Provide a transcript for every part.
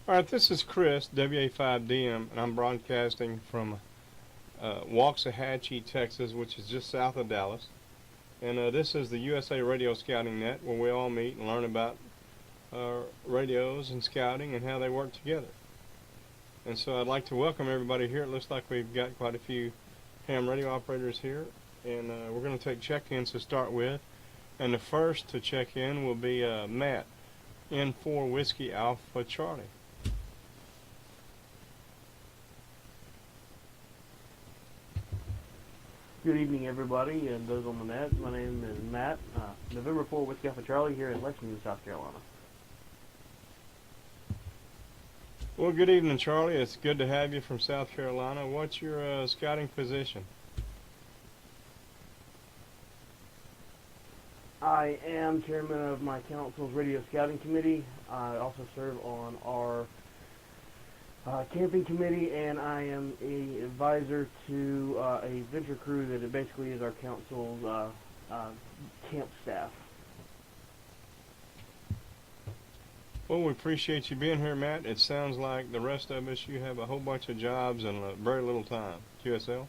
All right, this is Chris, WA5DM, and I'm broadcasting from Waxahachie, Texas, which is just south of Dallas. And this is the USA Radio Scouting Net, where we all meet and learn about radios and scouting and how they work together. And so I'd like to welcome everybody here. It looks like we've got quite a few ham radio operators here, and we're going to take check-ins to start with. And the first to check in will be Matt, N4 Whiskey Alpha Charlie. Good evening, everybody, and those on the net. My name is Matt, November 4 Whiskey Alpha Charlie here in Lexington, South Carolina. Well, good evening, Charlie. It's good to have you from South Carolina. What's your scouting position? I am chairman of my council's radio scouting committee. I also serve on our camping committee, and I am a advisor to a venture crew that basically is our council's camp staff. Well, we appreciate you being here, Matt. It sounds like the rest of us, you have a whole bunch of jobs and very little time. QSL?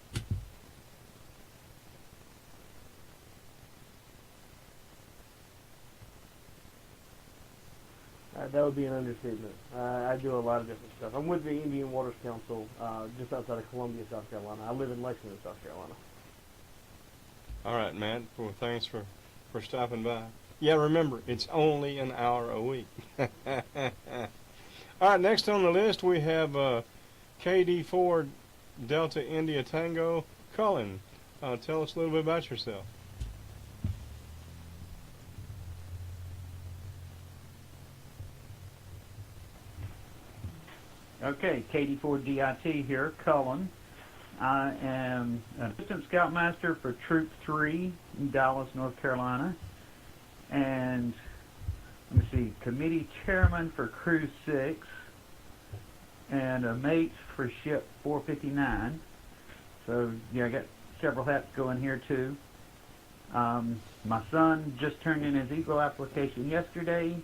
That would be an understatement. I do a lot of different stuff. I'm with the Indian Waters Council just outside of Columbia, South Carolina. I live in Lexington, South Carolina. All right, Matt. Well, thanks for stopping by. Yeah, remember, it's only an hour a week. All right, next on the list we have KD4 Delta India Tango. Cullen, tell us a little bit about yourself. Okay, KD4DIT here, Cullen. I am an Assistant Scoutmaster for Troop 3 in Dallas, North Carolina. And, let me see, Committee Chairman for Crew 6. And a mate for Ship 459. So, yeah, I got several hats going here, too. My son just turned in his Eagle application yesterday,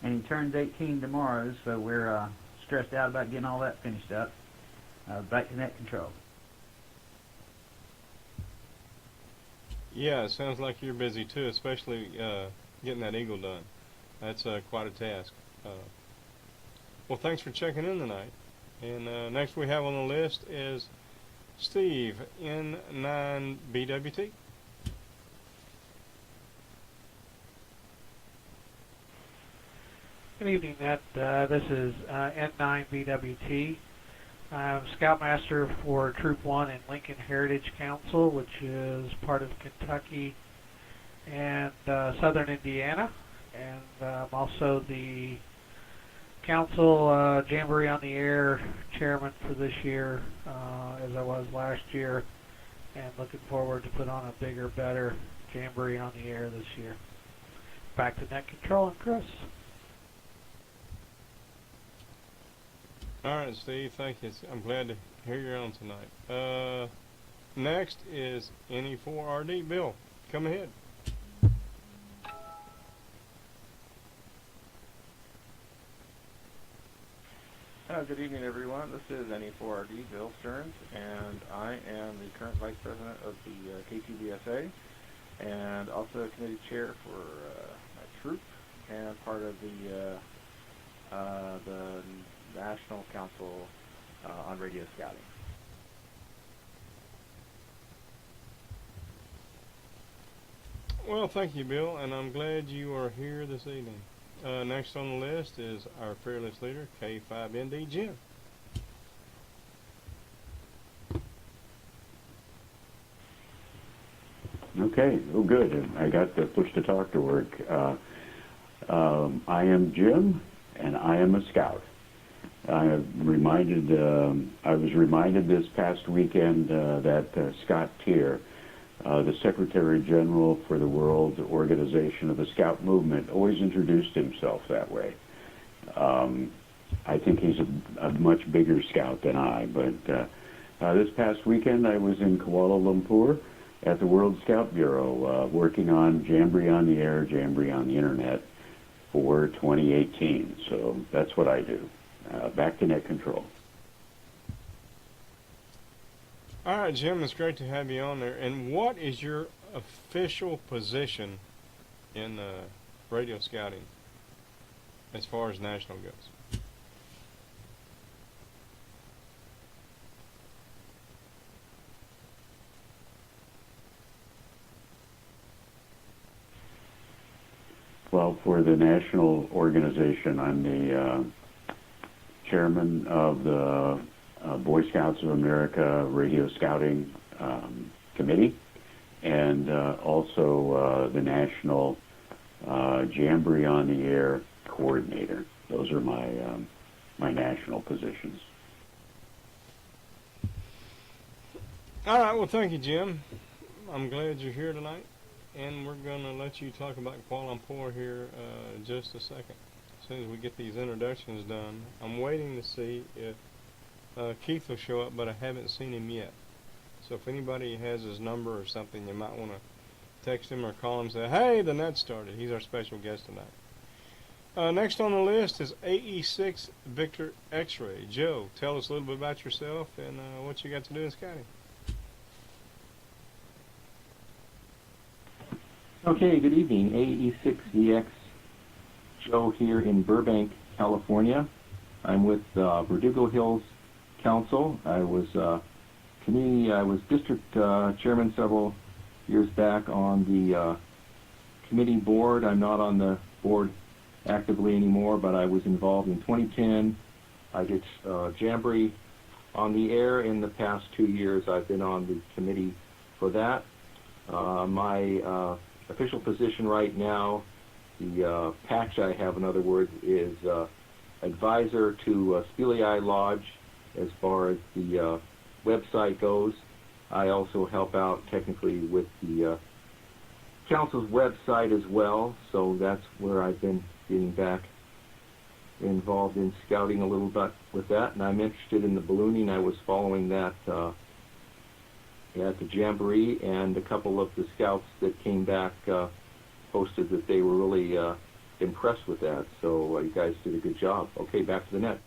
and he turns 18 tomorrow, so we're stressed out about getting all that finished up. Back to net control. Yeah, it sounds like you're busy too, especially getting that Eagle done. That's quite a task. Well, thanks for checking in tonight. And next we have on the list is Steve, N9BWT. Good evening, Ned. This is N9BWT. I'm Scoutmaster for Troop 1 in Lincoln Heritage Council, which is part of Kentucky and southern Indiana. And I'm also the Council Jamboree on the Air Chairman for this year, as I was last year, and looking forward to put on a bigger, better Jamboree on the Air this year. Back to net control and Chris. All right, Steve, thank you. I'm glad to hear you're on tonight. Next is NE4RD. Bill, come ahead. Good evening, everyone. This is NE4RD, Bill Stearns, and I am the current Vice President of the KTBSA, and also Committee Chair for my troop, and part of the National Council on Radio Scouting. Well, thank you, Bill, and I'm glad you are here this evening. Next on the list is our fearless leader, K5ND Jim. Okay, oh good. I got the push to talk to work. I am Jim, and I am a scout. I was reminded this past weekend that Scott Tier, the Secretary General for the World Organization of the Scout Movement, always introduced himself that way. I think he's a much bigger scout than I, but this past weekend I was in Kuala Lumpur at the World Scout Bureau working on Jamboree on the Air, Jamboree on the Internet for 2018. So that's what I do. Back to net control. All right, Jim, it's great to have you on there. And what is your official position in radio scouting as far as national goes? Well, for the national organization, I'm the chairman of the Boy Scouts of America Radio Scouting Committee, and also the national Jamboree on the Air coordinator. Those are my national positions. All right, well, thank you, Jim. I'm glad you're here tonight, and we're going to let you talk about Kuala Lumpur here in just a second. As soon as we get these introductions done, I'm waiting to see if Keith will show up, but I haven't seen him yet. So if anybody has his number or something, you might want to text him or call him and say, hey, the net started. He's our special guest tonight. Next on the list is AE6 Victor X-Ray. Joe, tell us a little bit about yourself and what you got to do in scouting. Okay, good evening. AE6VX Joe here in Burbank, California. I'm with Verdugo Hills Council. I was district chairman several years back on the committee board. I'm not on the board actively anymore, but I was involved in 2010. I did Jamboree on the air. In the past 2 years, I've been on the committee for that. My official position right now, the patch I have, in other words, is advisor to Speleai Lodge as far as the website goes. I also help out technically with the council's website as well, so that's where I've been getting back involved in scouting a little bit with that, and I'm interested in the ballooning. I was following that at the Jamboree, and a couple of the scouts that came back posted that they were really impressed with that, so you guys did a good job. Okay, back to the net.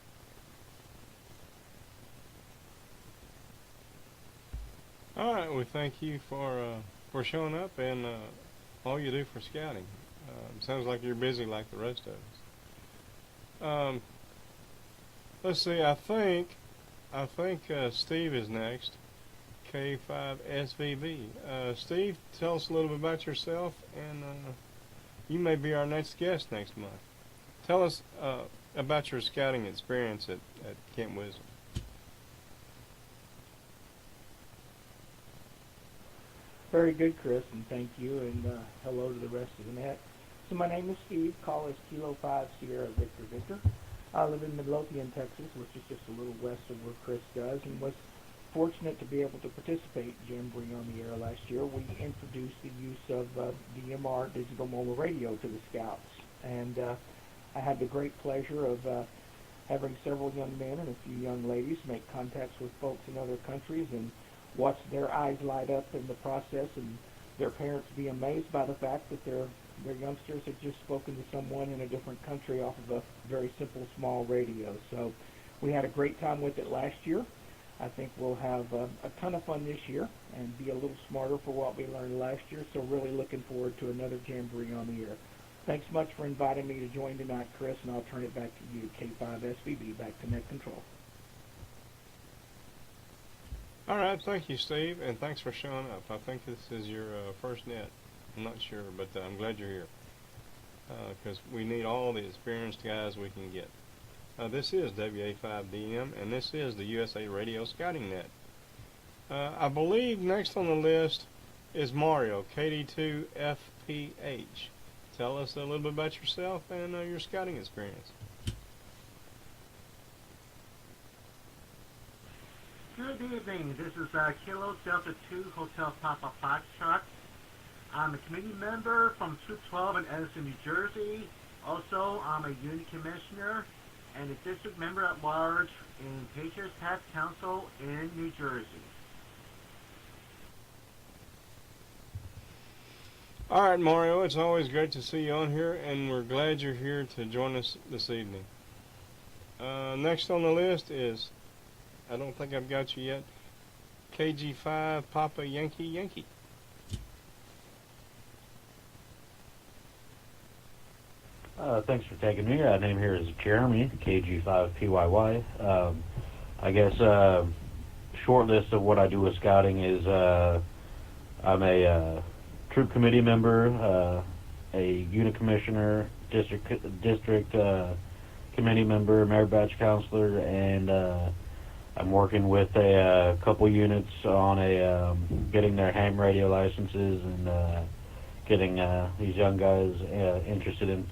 All right, well, thank you for showing up and all you do for scouting. Sounds like you're busy like the rest of us. Let's see. I think Steve is next. K5SVB. Steve, tell us a little bit about yourself, and you may be our next guest next month. Tell us about your scouting experience at Camp Wisdom. Very good, Chris, and thank you, and hello to the rest of the net. So my name is Steve, call us Kilo 5 Sierra Victor Victor. I live in Midlothian, Texas, which is just a little west of where Chris does, and was fortunate to be able to participate in Jamboree on the Air last year. We introduced the use of DMR, digital mobile radio, to the Scouts, and I had the great pleasure of having several young men and a few young ladies make contacts with folks in other countries and watch their eyes light up in the process, and their parents be amazed by the fact that their youngsters had just spoken to someone in a different country off of a very simple small radio. So we had a great time with it last year. I think we'll have a ton of fun this year and be a little smarter for what we learned last year, so really looking forward to another Jamboree on the Air. Thanks much for inviting me to join tonight, Chris, and I'll turn it back to you, K5SVB, back to Net Control. All right, thank you, Steve, and thanks for showing up. I think this is your first net. I'm not sure, but I'm glad you're here because we need all the experienced guys we can get. This is WA5DM, and this is the USA Radio Scouting Net. I believe next on the list is Mario, KD2FPH. Tell us a little bit about yourself and your scouting experience. Good evening. This is Kilo Delta 2 Hotel Papa Foxtrot. I'm a committee member from Troop 12 in Edison, New Jersey. Also, I'm a unit commissioner and a district member at large in Patriots Path Council in New Jersey. All right, Mario, it's always great to see you on here, and we're glad you're here to join us this evening. Next on the list is, I don't think I've got you yet, KG5 Papa Yankee Yankee. Thanks for taking me. Name here is Jeremy, KG5PYY. I guess short list of what I do with scouting is I'm a troop committee member, a unit commissioner, district committee member, merit badge counselor, and I'm working with a couple units on getting their ham radio licenses and getting these young guys interested in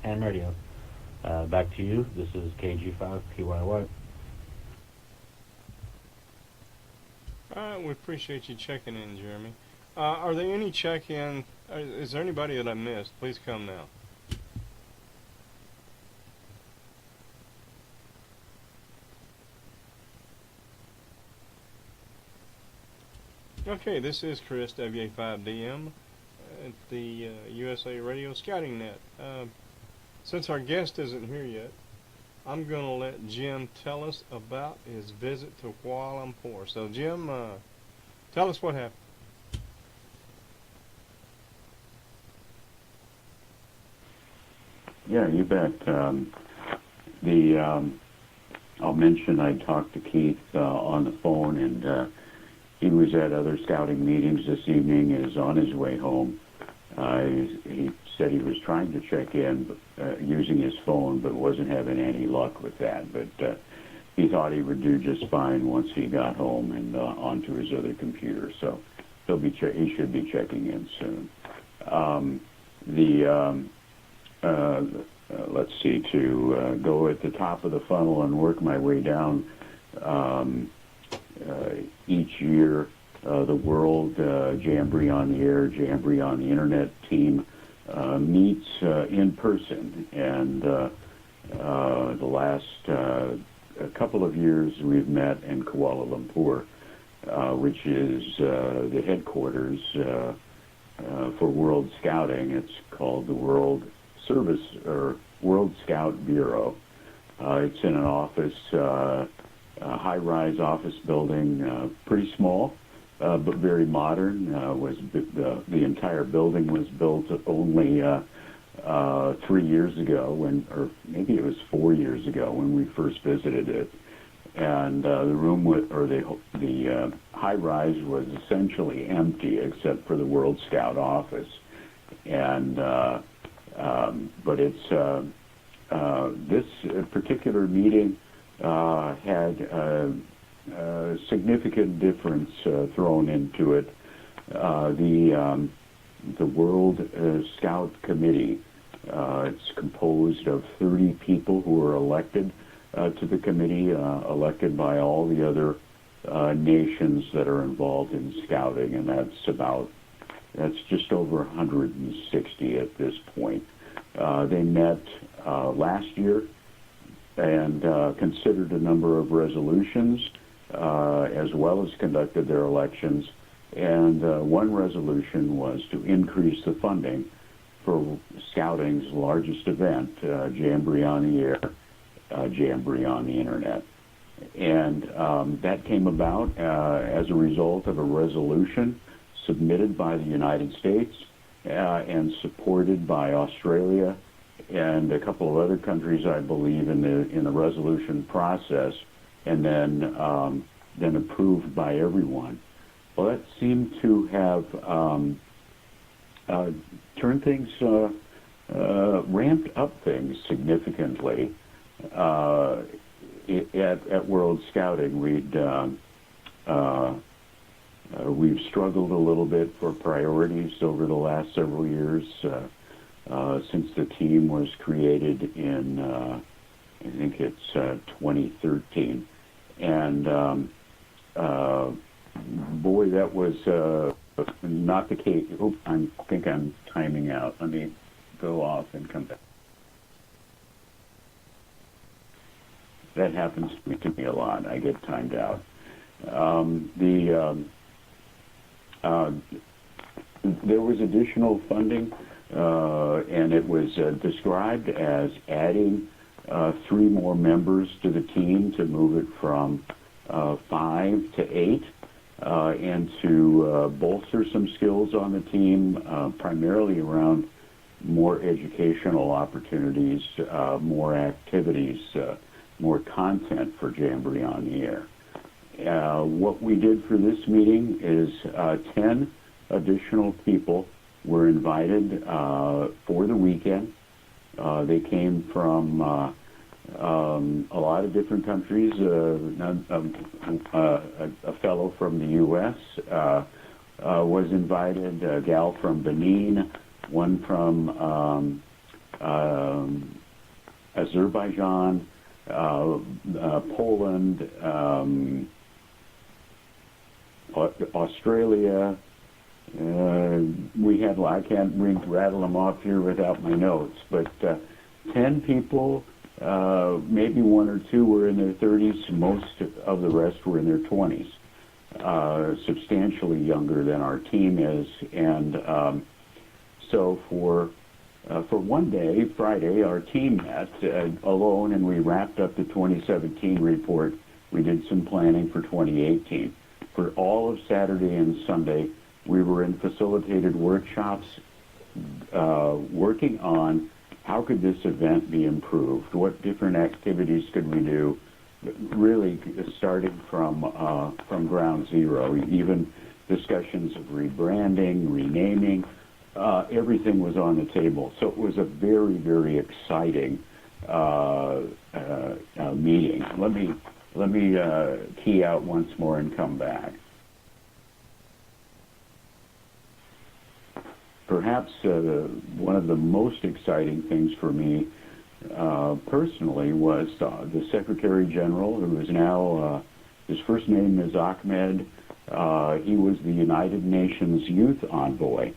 ham radio. Back to you. This is KG5PYY. All right, we appreciate you checking in, Jeremy. Are there any check-in? Is there anybody that I missed? Please come now. Okay, this is Chris, WA5DM, at the USA Radio Scouting Net. Since our guest isn't here yet, I'm going to let Jim tell us about his visit to Kuala Lumpur. So, Jim, tell us what happened. Yeah, you bet. I'll mention I talked to Keith on the phone, and he was at other scouting meetings this evening and is on his way home. He said he was trying to check in using his phone, but wasn't having any luck with that. But he thought he would do just fine once he got home and onto his other computer. So he should be checking in soon. Let's see, to go at the top of the funnel and work my way down. Each year, the World Jamboree on the Air, Jamboree on the Internet team meets in person, and the last couple of years we've met in Kuala Lumpur, which is the headquarters for World Scouting. It's called the World Service or World Scout Bureau. It's in an office, a high-rise office building, pretty small, but very modern. The entire building was built only 3 years ago, or maybe it was 4 years ago when we first visited it. And the room the high-rise was essentially empty except for the World Scout office. And but it's this particular meeting had a significant difference thrown into it. The World Scout Committee, it's composed of 30 people who are elected to the committee, elected by all the other nations that are involved in scouting, and that's just over 160 at this point. They met last year and considered a number of resolutions, as well as conducted their elections. And one resolution was to increase the funding for scouting's largest event, Jamboree on the Air, Jamboree on the Internet. And that came about as a result of a resolution submitted by the United States and supported by Australia and a couple of other countries, I believe, in the resolution process, and then approved by everyone. Well, that seemed to have turned things, ramped up things significantly. At World Scouting, we've struggled a little bit for priorities over the last several years since the team was created in, I think it's 2013. And boy, that was not the case. Oh, I think I'm timing out. Let me go off and come back. That happens to me a lot. I get timed out. There was additional funding, and it was described as adding 3 more members to the team to move it from 5 to 8, and to bolster some skills on the team, primarily around more educational opportunities, more activities, more content for Jamboree on the Air. What we did for this meeting is 10 additional people were invited for the weekend. They came from a lot of different countries. A fellow from the U.S. Was invited, a gal from Benin, one from Azerbaijan, Poland, Australia. We had, I can't rattle them off here without my notes, but 10 people, maybe 1 or 2 were in their 30s, most of the rest were in their 20s, substantially younger than our team is. And so for one day, Friday, our team met alone, and we wrapped up the 2017 report. We did some planning for 2018. For all of Saturday and Sunday, we were in facilitated workshops working on how could this event be improved, what different activities could we do, really starting from ground zero, even discussions of rebranding, renaming. Everything was on the table. So it was a very, very exciting meeting. Let me key out once more and come back. Perhaps one of the most exciting things for me personally was the Secretary General, who is now, his first name is Ahmed. He was the United Nations Youth Envoy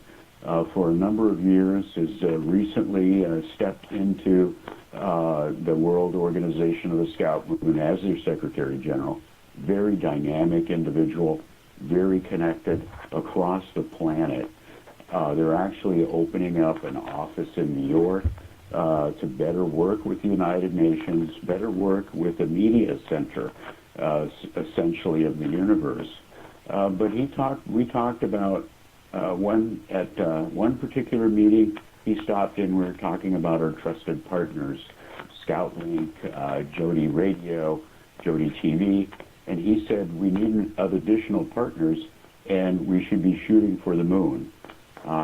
for a number of years, has recently stepped into the World Organization of the Scout Movement as their Secretary General. Very dynamic individual, very connected across the planet. They're actually opening up an office in New York to better work with the United Nations, better work with the media center, essentially, of the universe. But we talked about one particular meeting. He stopped in. We were talking about our trusted partners, ScoutLink, Jody Radio, Jody TV, and he said we need additional partners, and we should be shooting for the moon.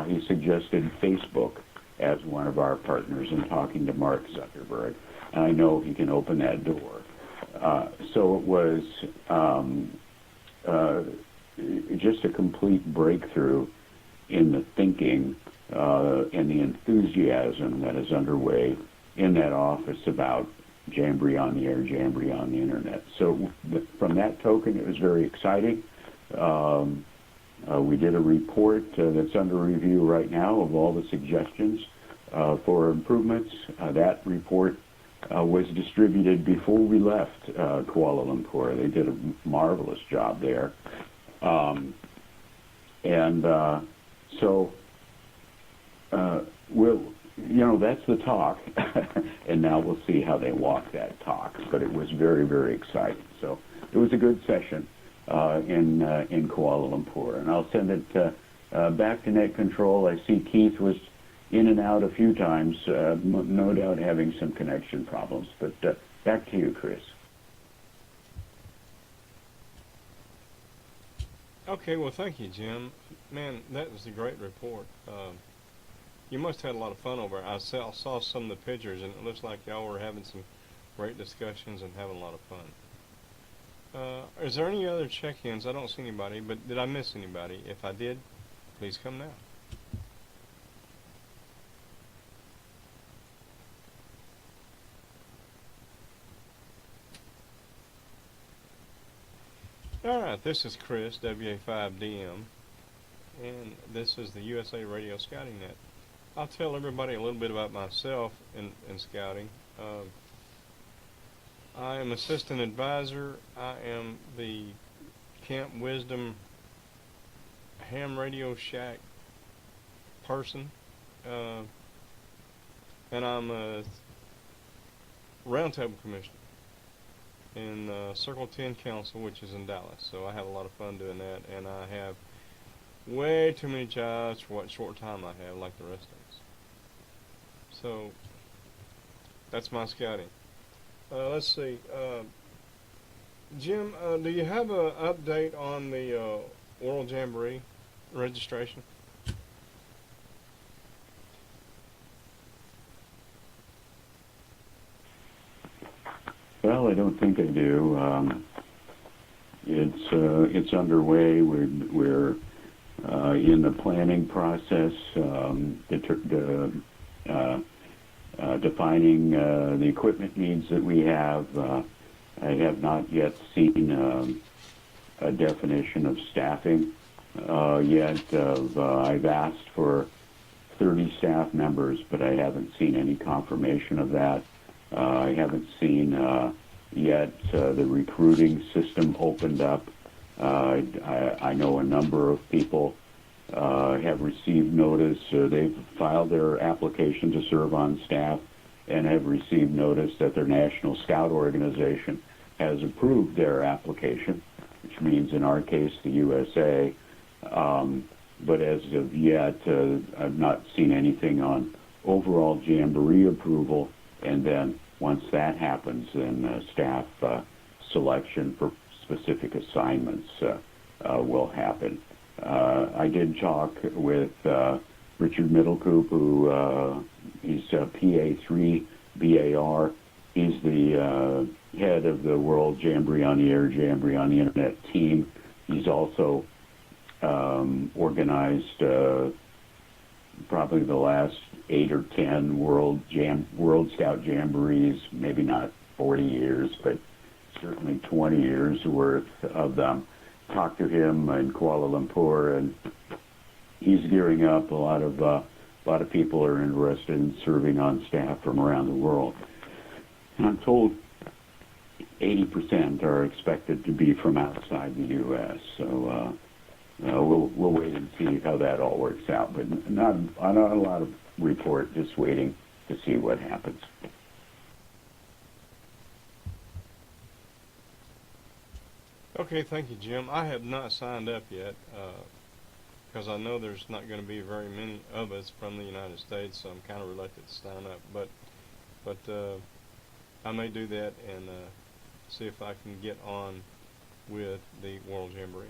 He suggested Facebook as one of our partners in talking to Mark Zuckerberg. And I know he can open that door. So it was just a complete breakthrough in the thinking and the enthusiasm that is underway in that office about Jamboree on the Air, Jamboree on the Internet. So from that token, it was very exciting. We did a report that's under review right now of all the suggestions for improvements. That report was distributed before we left Kuala Lumpur. They did a marvelous job there. That's the talk, and now we'll see how they walk that talk. But it was very, very exciting. So it was a good session in Kuala Lumpur, and I'll send it back to Net Control. I see Keith was in and out a few times, no doubt having some connection problems. But back to you, Chris. Okay, well, thank you, Jim. Man, that was a great report. You must have had a lot of fun over it. I saw some of the pictures, and it looks like y'all were having some great discussions and having a lot of fun. Is there any other check-ins? I don't see anybody, but did I miss anybody? If I did, please come now. Alright, this is Chris, WA5DM, and this is the USA Radio Scouting Net. I'll tell everybody a little bit about myself in scouting. I am assistant advisor. I am the Camp Wisdom ham radio shack person, and I'm roundtable commissioner in Circle 10 Council, which is in Dallas. So I have a lot of fun doing that, and I have way too many jobs for what short time I have, like the rest of us. So that's my scouting. Let's see. Jim, do you have an update on the World Jamboree registration? Well, I don't think I do. It's underway. We're in the planning process, defining the equipment needs that we have. I have not yet seen a definition of staffing yet. I've asked for 30 staff members, but I haven't seen any confirmation of that. I haven't seen yet the recruiting system opened up. I know a number of people have received notice. They've filed their application to serve on staff and have received notice that their National Scout organization has approved their application, which means in our case the USA. But as of yet, I've not seen anything on overall Jamboree approval, and then once that happens, then staff selection for specific assignments will happen. I did talk with Richard Middlecoop, who he's PA3 BAR. He's the head of the World Jamboree on the Air, Jamboree on the Internet team. He's also organized probably the last 8 or 10 World Scout Jamborees, maybe not 40 years, but certainly 20 years worth of them. Talked to him in Kuala Lumpur, and he's gearing up. A lot of people are interested in serving on staff from around the world. And I'm told 80% are expected to be from outside the U.S. So we'll wait and see how that all works out. But not a lot of report, just waiting to see what happens. Okay, thank you, Jim. I have not signed up yet because I know there's not going to be very many of us from the United States, so I'm kind of reluctant to sign up. But I may do that and see if I can get on with the World Jamboree.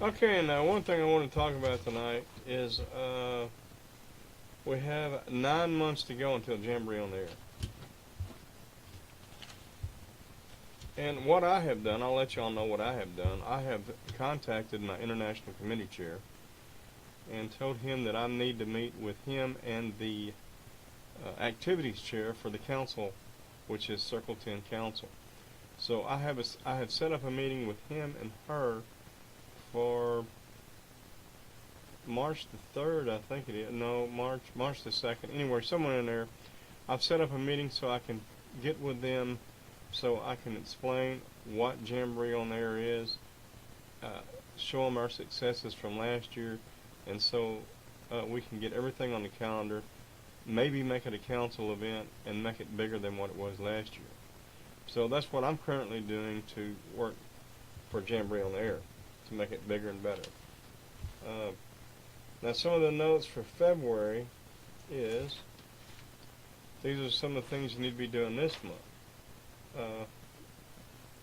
Okay, now one thing I want to talk about tonight is we have 9 months to go until Jamboree on the Air. And what I have done, I'll let y'all know what I have done. I have contacted my international committee chair and told him that I need to meet with him and the activities chair for the council, which is Circle 10 Council. So I have set up a meeting with him and her for March the 3rd, I think it is. No, March the 2nd. Anyway, somewhere in there. I've set up a meeting so I can get with them, so I can explain what Jamboree on the Air is, show them our successes from last year, and so we can get everything on the calendar, maybe make it a council event, and make it bigger than what it was last year. So that's what I'm currently doing to work for Jamboree on the Air, to make it bigger and better. Now some of the notes for February is, these are some of the things you need to be doing this month.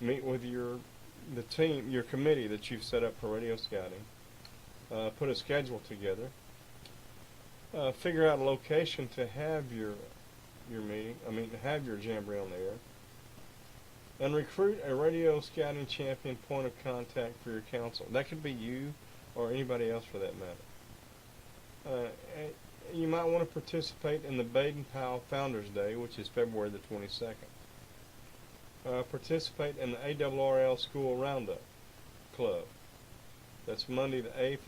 Meet with the team, your committee that you've set up for radio scouting. Put a schedule together. Figure out a location to have your meeting. To have your Jamboree on the Air. And recruit a radio scouting champion point of contact for your council. That could be you or anybody else for that matter. You might want to participate in the Baden-Powell Founders Day, which is February the 22nd. Participate in the ARRL School Roundup Club. That's Monday the 8th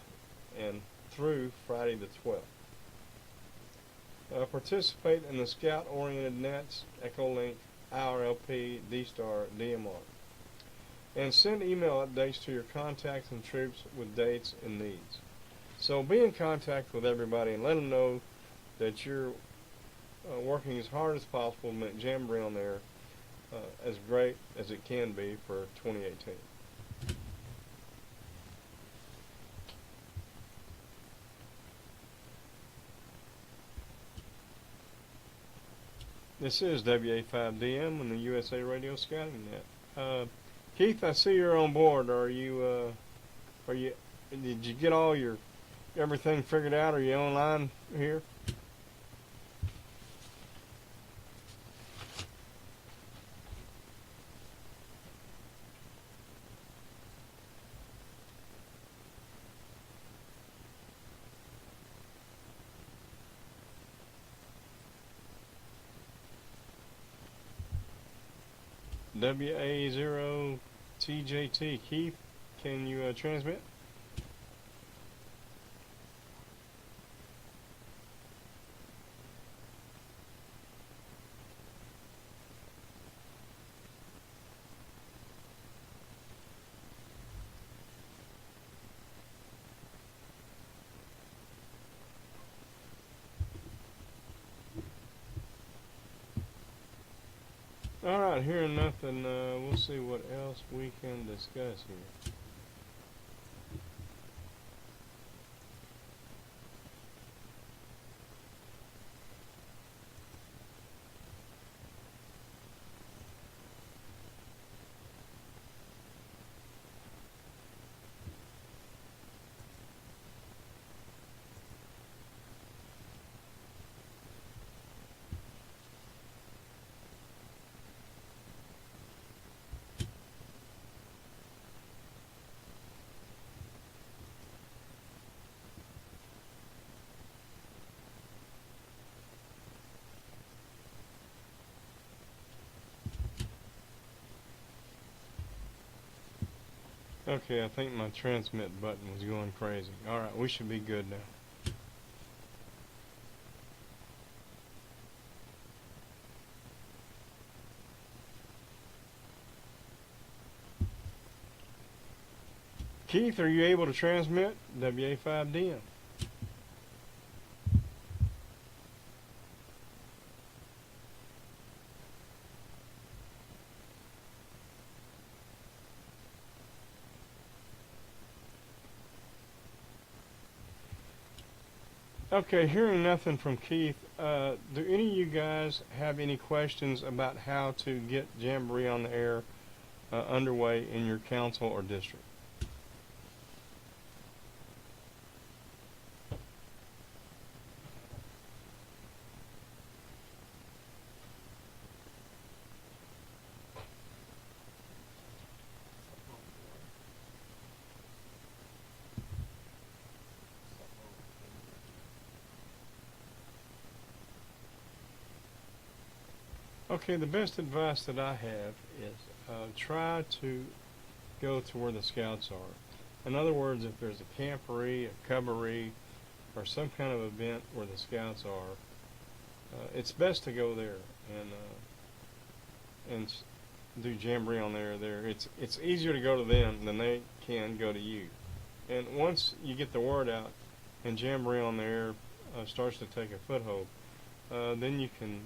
and through Friday the 12th. Participate in the Scout-Oriented Nets, Echolink, IRLP, D-Star, DMR. And send email updates to your contacts and troops with dates and needs. So be in contact with everybody and let them know that you're working as hard as possible to make Jamboree on there as great as it can be for 2018. This is WA5DM on the USA Radio Scouting Net. Keith, I see you're on board. Did you get all your everything figured out? Are you online here? WA0TJT. Keith, can you transmit? All right, hearing nothing, we'll see what else we can discuss here. Okay, I think my transmit button was going crazy. All right, we should be good now. Keith, are you able to transmit? WA5DM. Okay, hearing nothing from Keith, do any of you guys have any questions about how to get Jamboree on the air underway in your council or district? Okay, the best advice that I have is try to go to where the scouts are. In other words, if there's a camporee, a cubberee, or some kind of event where the scouts are, it's best to go there and do Jamboree on there. It's easier to go to them than they can go to you. And once you get the word out and Jamboree on there starts to take a foothold, then you can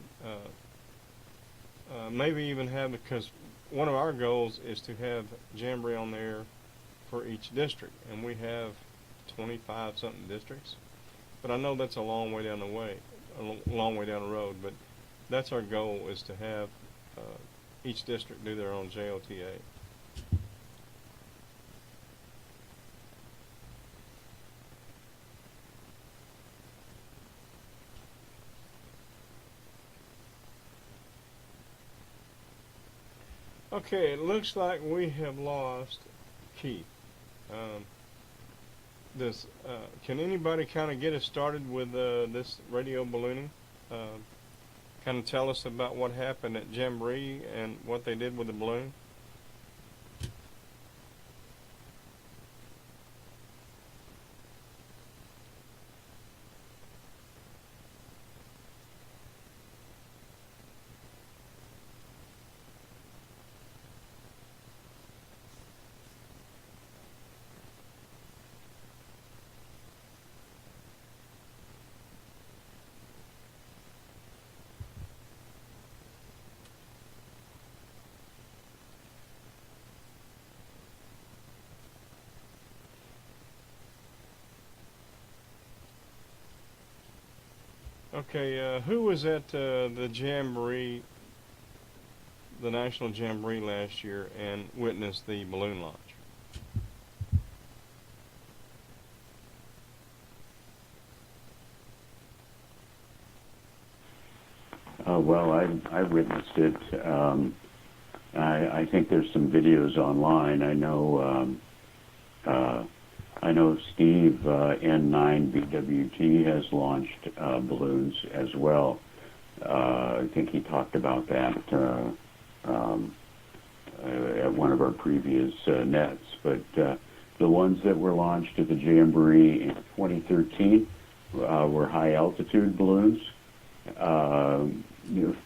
maybe even have, because one of our goals is to have Jamboree on there for each district, and we have 25 something districts. But I know that's a long way down the way, a long way down the road. But that's our goal, is to have each district do their own JOTA. Okay, it looks like we have lost Keith. Can anybody kind of get us started with this radio ballooning? Kind of tell us about what happened at Jamboree and what they did with the balloon? Okay, who was at the Jamboree, the National Jamboree last year, and witnessed the balloon launch? Well, I witnessed it. I think there's some videos online. I know Steve N9BWT has launched balloons as well. I think he talked about that at one of our previous nets. But the ones that were launched at the Jamboree in 2013 were high altitude balloons.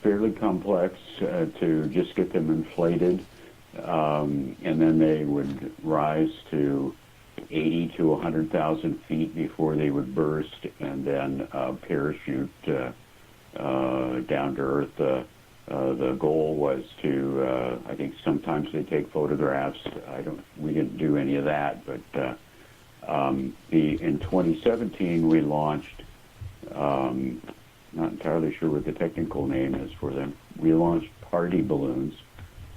Fairly complex to just get them inflated, and then they would rise to 80 to 100,000 feet before they would burst, and then parachute down to earth. The goal was to, I think sometimes they take photographs. We didn't do any of that, but in 2017 we launched. Not entirely sure what the technical name is for them. We launched party balloons.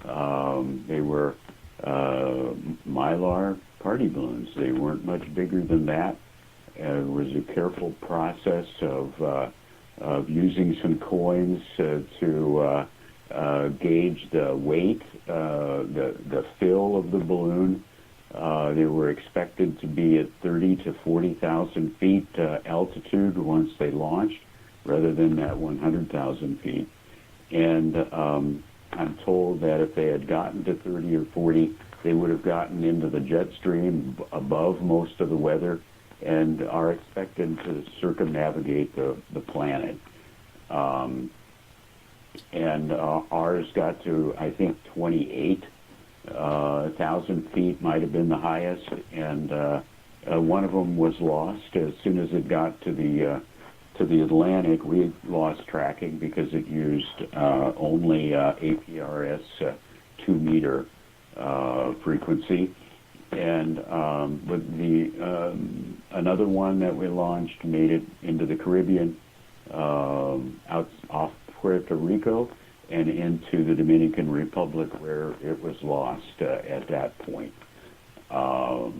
They were Mylar party balloons. They weren't much bigger than that. It was a careful process of using some coins to gauge the weight, the fill of the balloon. They were expected to be at 30 to 40,000 feet altitude once they launched, rather than that 100,000 feet. And I'm told that if they had gotten to 30 or 40, they would have gotten into the jet stream above most of the weather and are expected to circumnavigate the planet. And ours got to, I think, 28,000 feet might have been the highest, and one of them was lost as soon as it got to the Atlantic. We lost tracking because it used only APRS 2-meter frequency, and but another one that we launched made it into the Caribbean, out off Puerto Rico and into the Dominican Republic, where it was lost at that point. I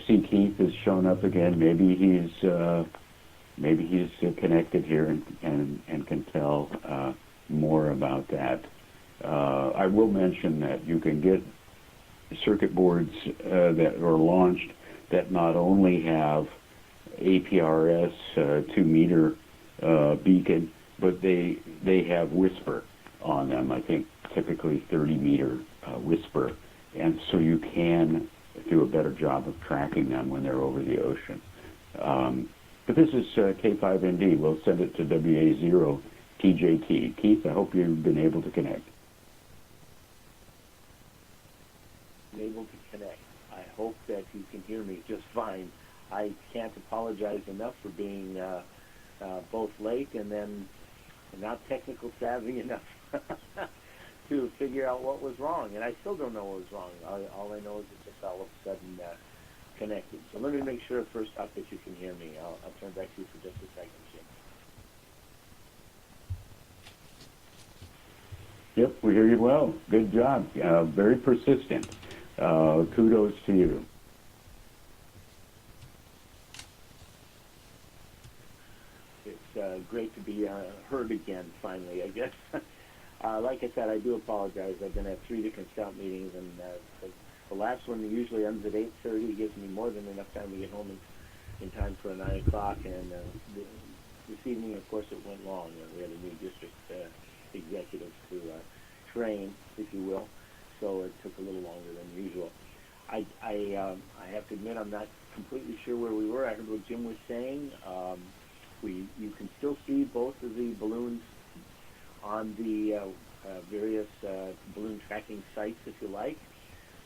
see Keith has shown up again. Maybe he's connected here and can tell more about that. I will mention that you can get circuit boards that are launched that not only have APRS 2-meter beacon, but they have whisper on them. I think typically 30-meter whisper, and so you can do a better job of tracking them when they're over the ocean. But this is K5ND. We'll send it to WA0TJT. Keith, I hope you've been able to connect. Able to connect. I hope that you can hear me just fine. I can't apologize enough for being both late and then not technical savvy enough to figure out what was wrong. And I still don't know what was wrong. All I know is it just all of a sudden connected. So let me make sure first off that you can hear me. I'll turn back to you for just a second, Jim. Yep, we hear you well. Good job. Very persistent. Kudos to you. It's great to be heard again, finally, I guess. Like I said, I do apologize. I've been at 3 different scout meetings, and the last one usually ends at 8:30. It gives me more than enough time to get home in time for 9 o'clock. And this evening, of course, it went long. We had a new district executive to train, if you will, so it took a little longer than usual. I have to admit I'm not completely sure where we were. I heard what Jim was saying. You can still see both of the balloons on the various balloon tracking sites, if you like.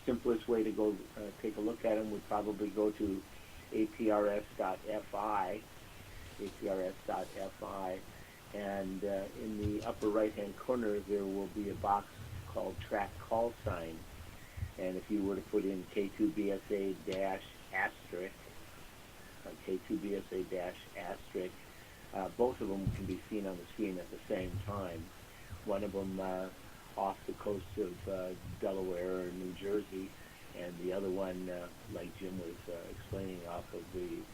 Simplest way to go take a look at them would probably go to aprs.fi, and in the upper right-hand corner there will be a box called Track Call Sign, and if you were to put in K2BSA-**, K2BSA-**, Both of them can be seen on the screen at the same time. One of them off the coast of Delaware or New Jersey, and the other one, like Jim was explaining,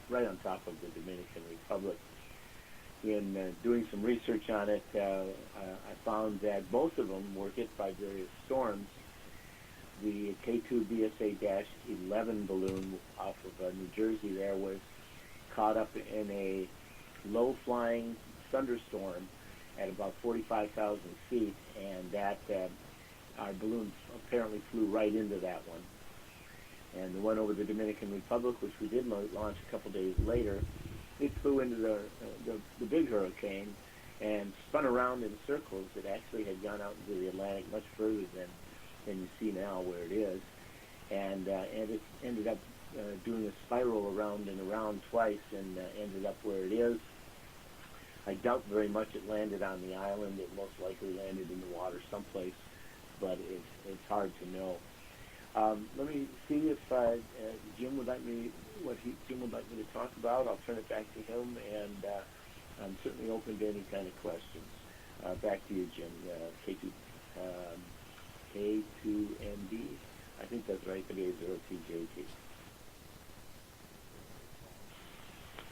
right on top of the Dominican Republic. In doing some research on it, I found that both of them were hit by various storms. The K2BSA-11 balloon off of New Jersey there was caught up in a low-flying thunderstorm at about 45,000 feet, and that our balloon apparently flew right into that one. And the one over the Dominican Republic, which we did launch a couple days later, it flew into the big hurricane and spun around in circles. It actually had gone out into the Atlantic much further than you see now where it is, and it ended up doing a spiral around and around twice, and ended up where it is. I doubt very much it landed on the island. It most likely landed in the water someplace, but it's hard to know. Let me see if Jim would like me to talk about. I'll turn it back to him, and I'm certainly open to any kind of questions. Back to you, Jim. K2MD. I think that's right. W0TJT.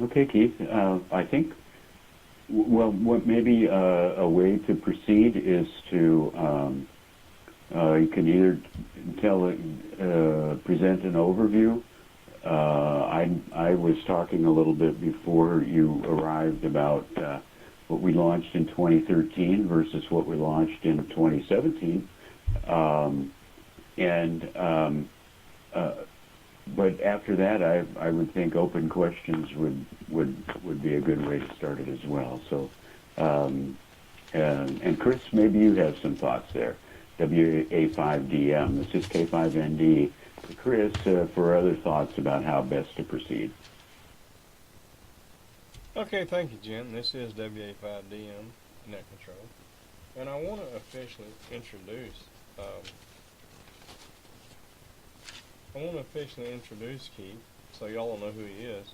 Okay, Keith. I think, what maybe a way to proceed is to you can either present an overview. I was talking a little bit before you arrived about what we launched in 2013 versus what we launched in 2017, but after that, I would think open questions would be a good way to start it as well. So, and Chris, maybe you have some thoughts there. WA5DM. This is K5ND. Chris, for other thoughts about how best to proceed. Okay, thank you, Jim. This is WA5DM Net Control, and I want to officially introduce. Keith, so y'all will know who he is.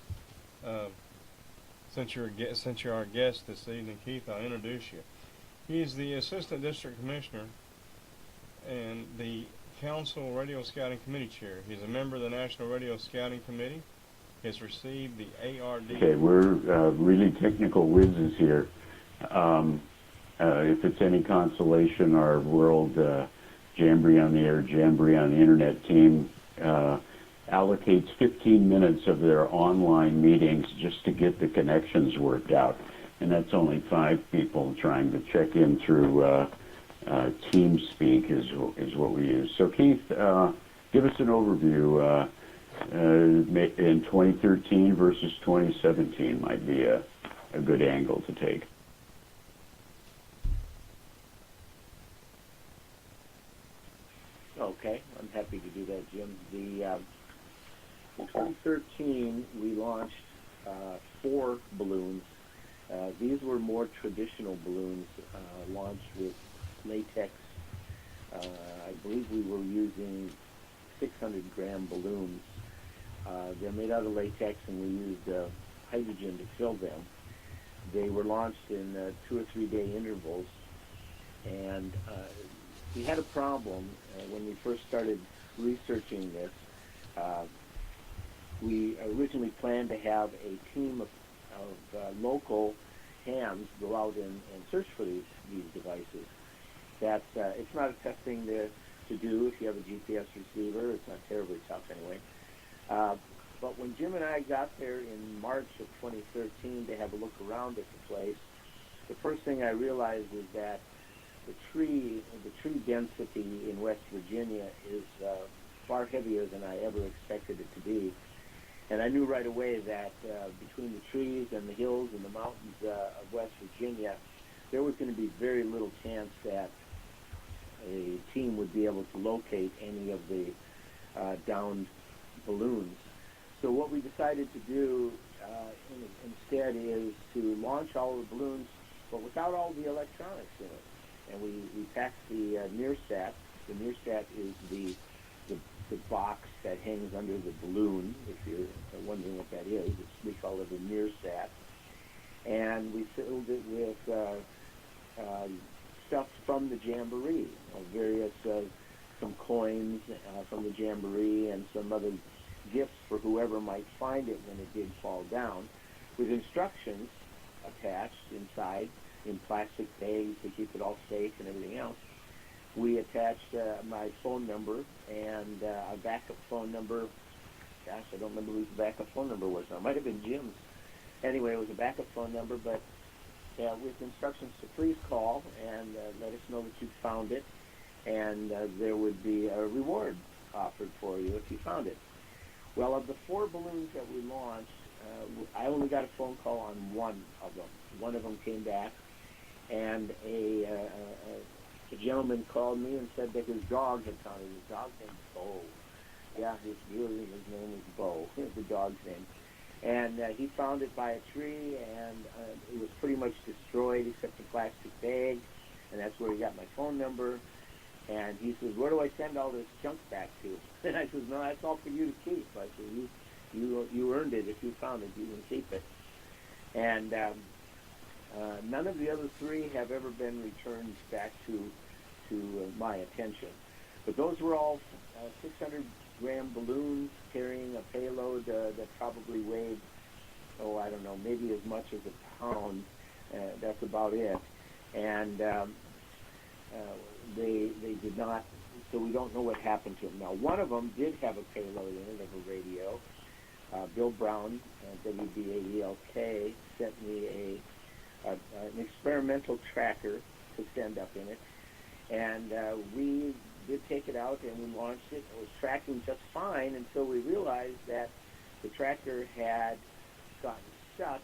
Since you're our guest this evening, Keith, I'll introduce you. He's the Assistant District Commissioner and the Council Radio Scouting Committee Chair. He's a member of the National Radio Scouting Committee. He has received the ARD. Okay, we're really technical whizzes here. If it's any consolation, our World Jamboree on the Air, Jamboree on the Internet team allocates 15 minutes of their online meetings just to get the connections worked out. And that's only 5 people trying to check in through TeamSpeak is what we use. So Keith, give us an overview. In 2013 versus 2017 might be a good angle to take. Okay, I'm happy to do that, Jim. In 2013, we launched 4 balloons. These were more traditional balloons, launched with latex. I believe we were using 600-gram balloons. They're made out of latex, and we used hydrogen to fill them. They were launched in 2 or 3 day intervals, and we had a problem when we first started researching this. We originally planned to have a team of local hams go out and search for these devices. It's not a tough thing to do if you have a GPS receiver. It's not terribly tough anyway. But when Jim and I got there in March of 2013 to have a look around at the place, the first thing I realized is that the tree density in West Virginia is far heavier than I ever expected it to be. And I knew right away that between the trees and the hills and the mountains of West Virginia, there was going to be very little chance that a team would be able to locate any of the downed balloons. So what we decided to do instead is to launch all the balloons, but without all the electronics in it. And we packed the NIRSAT. The NIRSAT is the box that hangs under the balloon, if you're wondering what that is. We call it a NIRSAT. and we filled it with stuff from the Jamboree, various some coins from the Jamboree and some other gifts for whoever might find it when it did fall down, with instructions attached inside in plastic bags to keep it all safe and everything else. We attached my phone number and a backup phone number. Gosh, I don't remember whose backup phone number was now. It might have been Jim's. Anyway, it was a backup phone number, but with instructions to please call and let us know that you found it, and there would be a reward offered for you if you found it. Well, of the 4 balloons that we launched, I only got a phone call on one of them. One of them came back, and a gentleman called me and said that his dog had found it. His dog's name is Bo. Yeah, his name is Bo. It's the dog's name. And he found it by a tree, and it was pretty much destroyed except the plastic bag, and that's where he got my phone number. And he says, "Where do I send all this junk back to?" And I says, "No, that's all for you to keep." I said, you earned it. If you found it, you can keep it. And none of the other 3 have ever been returned back to my attention. But those were all 600-gram balloons carrying a payload that probably weighed, I don't know, maybe as much as a pound. That's about it. And they did not, so we don't know what happened to them. Now, one of them did have a payload in it of a radio. Bill Brown, WBAELK, sent me an experimental tracker to send up in it. And we did take it out and we launched it. It was tracking just fine until we realized that the tracker had gotten stuck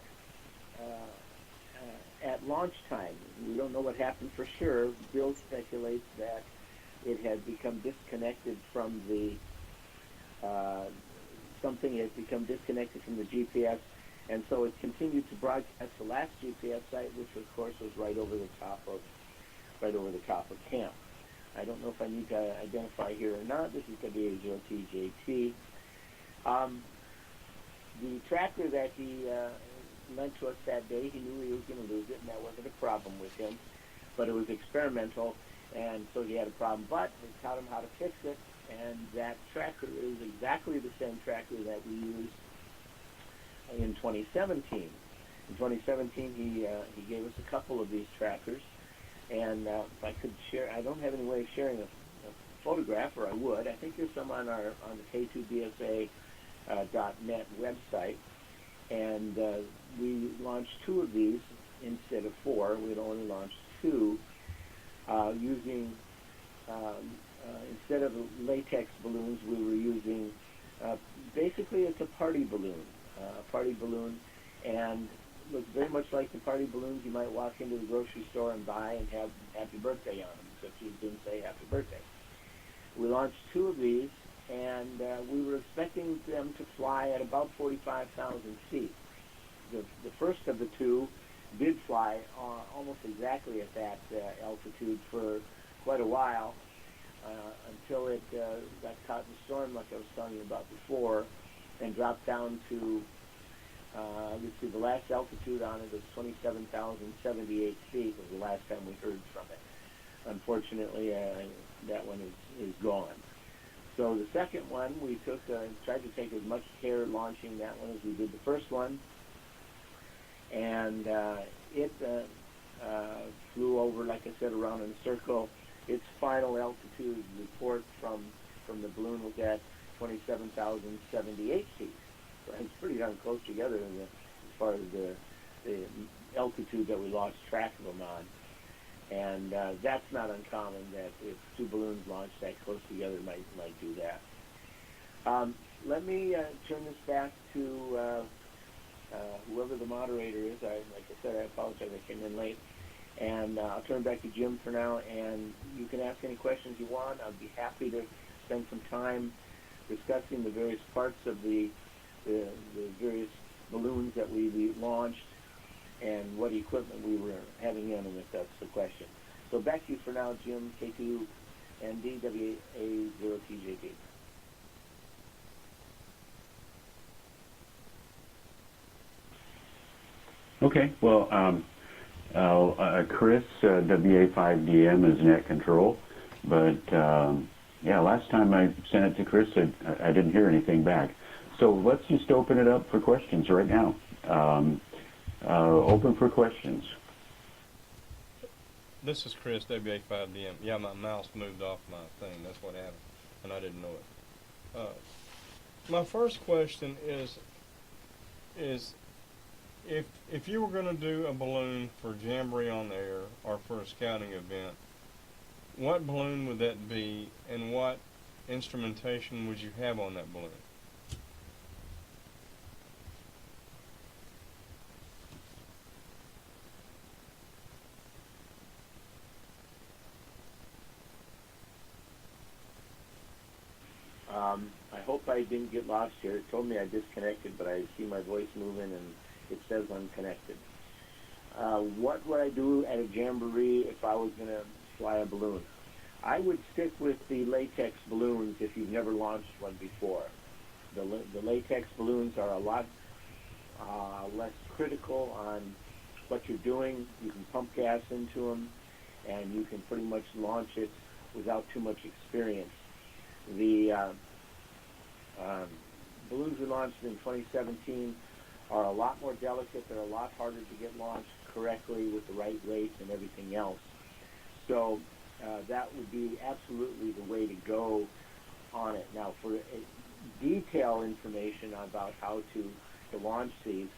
at launch time. We don't know what happened for sure. Bill speculates that it had become disconnected from the something had become disconnected from the GPS, and so it continued to broadcast the last GPS site, which of course was right over the top of camp. I don't know if I need to identify here or not. This is WA0TJT. The tracker that he lent to us that day, he knew he was going to lose it, and that wasn't a problem with him. But it was experimental, and so he had a problem. But we taught him how to fix it, and that tracker is exactly the same tracker that we used in 2017. In 2017, he gave us a couple of these trackers, and if I could share, I don't have any way of sharing a photograph, or I would. I think there's some on the K2BSA .net website, and we launched 2 of these instead of 4. We'd only launched 2 using instead of latex balloons, we were using basically it's a party balloon, and looks very much like the party balloons you might walk into the grocery store and buy and have happy birthday on them, except you didn't say happy birthday. We launched 2 of these, and we were expecting them to fly at about 45,000 feet. The first of the 2 did fly almost exactly at that altitude for quite a while, until it got caught in the storm like I was telling you about before, and dropped down to, let's see, the last altitude on it was 27,078 feet was the last time we heard from it. Unfortunately, that one is gone. So the second one, we tried to take as much care launching that one as we did the first one, and it flew over, like I said, around in a circle. Its final altitude report from the balloon was at 27,078 feet. So it's pretty darn close together as far as the altitude that we lost track of them on. And that's not uncommon that if 2 balloons launched that close together might do that. Let me turn this back to whoever the moderator is. Like I said, I apologize, I came in late. And I'll turn back to Jim for now, and you can ask any questions you want. I'd be happy to spend some time discussing the various parts of the various balloons that we launched and what equipment we were having in, and if that's the question. So back to you for now, Jim, K2NDWA0TJP. Okay. Well, Chris, WA5DM is net control, but yeah, last time I sent it to Chris, I didn't hear anything back. So let's just open it up for questions right now. Open for questions. This is Chris, WA5DM. Yeah, my mouse moved off my thing. That's what happened, and I didn't know it. My first question is if you were going to do a balloon for Jamboree on the Air or for a scouting event, what balloon would that be, and what instrumentation would you have on that balloon? I hope I didn't get lost here. It told me I disconnected, but I see my voice moving and it says unconnected. What would I do at a Jamboree if I was going to fly a balloon? I would stick with the latex balloons if you've never launched one before. The latex balloons are a lot less critical on what you're doing. You can pump gas into them, and you can pretty much launch it without too much experience. The balloons we launched in 2017 are a lot more delicate. They're a lot harder to get launched correctly with the right weight and everything else. So that would be absolutely the way to go on it. Now, for detailed information about how to launch these,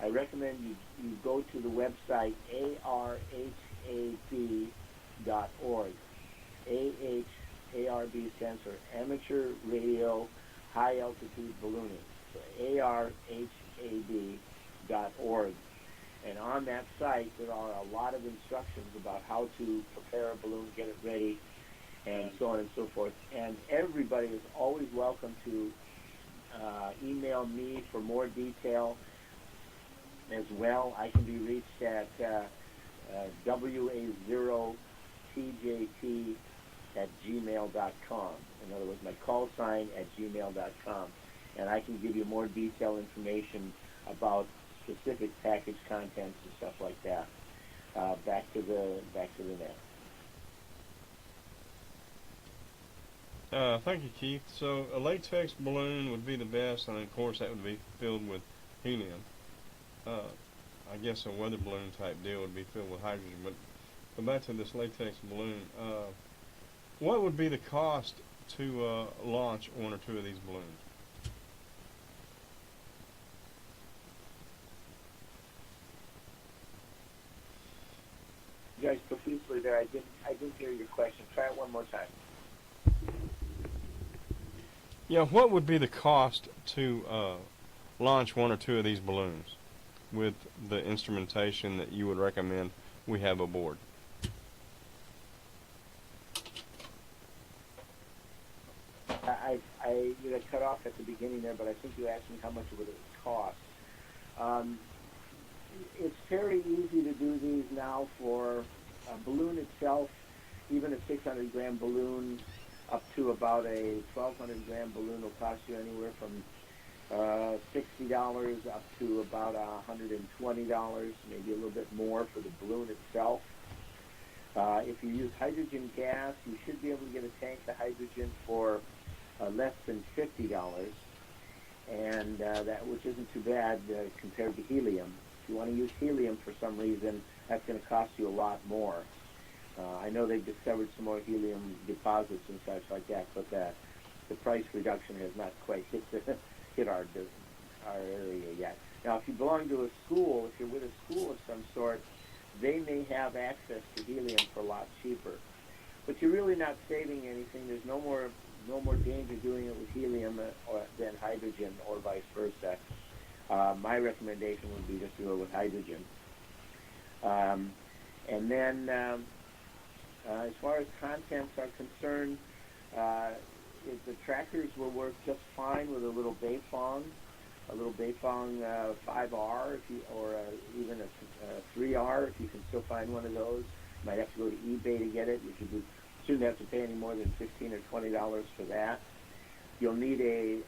I recommend you go to the website arhab.org. ARB stands for Amateur Radio High Altitude Ballooning. So arhab.org. And on that site, there are a lot of instructions about how to prepare a balloon, get it ready, and so on and so forth. And everybody is always welcome to email me for more detail as well. I can be reached at wa0tjt@gmail.com. In other words, my call sign at gmail.com. And I can give you more detailed information about specific package contents and stuff like that. Back to the net. Thank you, Keith. So a latex balloon would be the best, and of course that would be filled with helium. I guess a weather balloon type deal would be filled with hydrogen. But back to this latex balloon, what would be the cost to launch one or two of these balloons? You guys profusely there. I didn't hear your question. Try it one more time. Yeah, what would be the cost to launch one or two of these balloons with the instrumentation that you would recommend we have aboard? You got cut off at the beginning there, but I think you asked me how much would it cost. It's very easy to do these now for a balloon itself, even a 600-gram balloon up to about a 1,200-gram balloon will cost you anywhere from $60 up to about $120, maybe a little bit more for the balloon itself. If you use hydrogen gas, you should be able to get a tank of hydrogen for less than $50, and that which isn't too bad compared to helium. If you want to use helium for some reason, that's going to cost you a lot more. I know they've discovered some more helium deposits and such like that, but the price reduction has not quite hit our area yet. Now, if you belong to a school, if you're with a school of some sort, they may have access to helium for a lot cheaper. But you're really not saving anything. There's no more danger doing it with helium than hydrogen, or vice versa. My recommendation would be just do it with hydrogen. And then, as far as contents are concerned, the trackers will work just fine with a little Beifong 5R, even a 3R, if you can still find one of those. You might have to go to eBay to get it. You shouldn't have to pay any more than $15 or $20 for that. You'll need a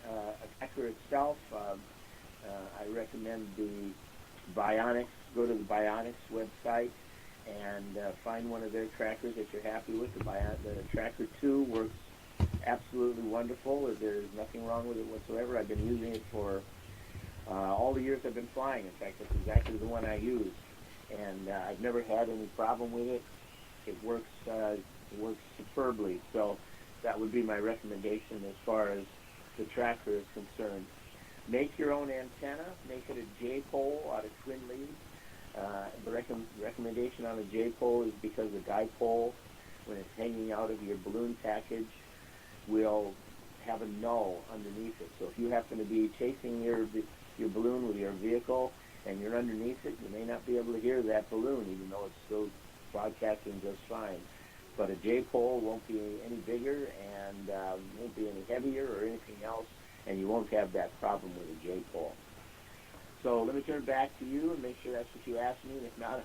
tracker itself. I recommend the Bionics, go to the Bionics website and find one of their trackers that you're happy with. The Tracker 2 works absolutely wonderful. There's nothing wrong with it whatsoever. I've been using it for all the years I've been flying. In fact, that's exactly the one I use, and I've never had any problem with it. It works superbly. So that would be my recommendation as far as the tracker is concerned. Make your own antenna. Make it a J-pole out of twin leads. The recommendation on a J-pole is because the dipole, when it's hanging out of your balloon package, will have a null underneath it. So if you happen to be chasing your balloon with your vehicle and you're underneath it, you may not be able to hear that balloon, even though it's still broadcasting just fine. But a J-pole won't be any bigger and won't be any heavier or anything else, and you won't have that problem with a J-pole. So let me turn it back to you and make sure that's what you asked me, and if not,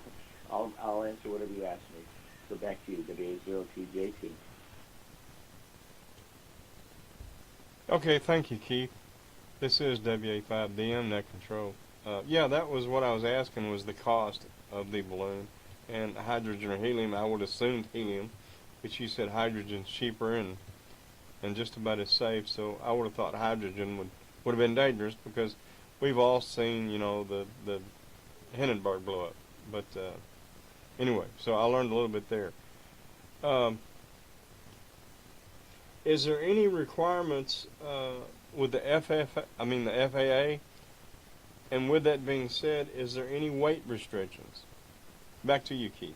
I'll answer whatever you ask me. So back to you, WA0TJT. Okay, thank you, Keith. This is WA5DM Net Control. Yeah, that was what I was asking, was the cost of the balloon. And hydrogen or helium, I would assume helium, but you said hydrogen's cheaper and just about as safe, so I would have thought hydrogen would have been dangerous, because we've all seen, the Hindenburg blow up. But anyway, so I learned a little bit there. Is there any requirements with the FAA? And with that being said, is there any weight restrictions? Back to you, Keith.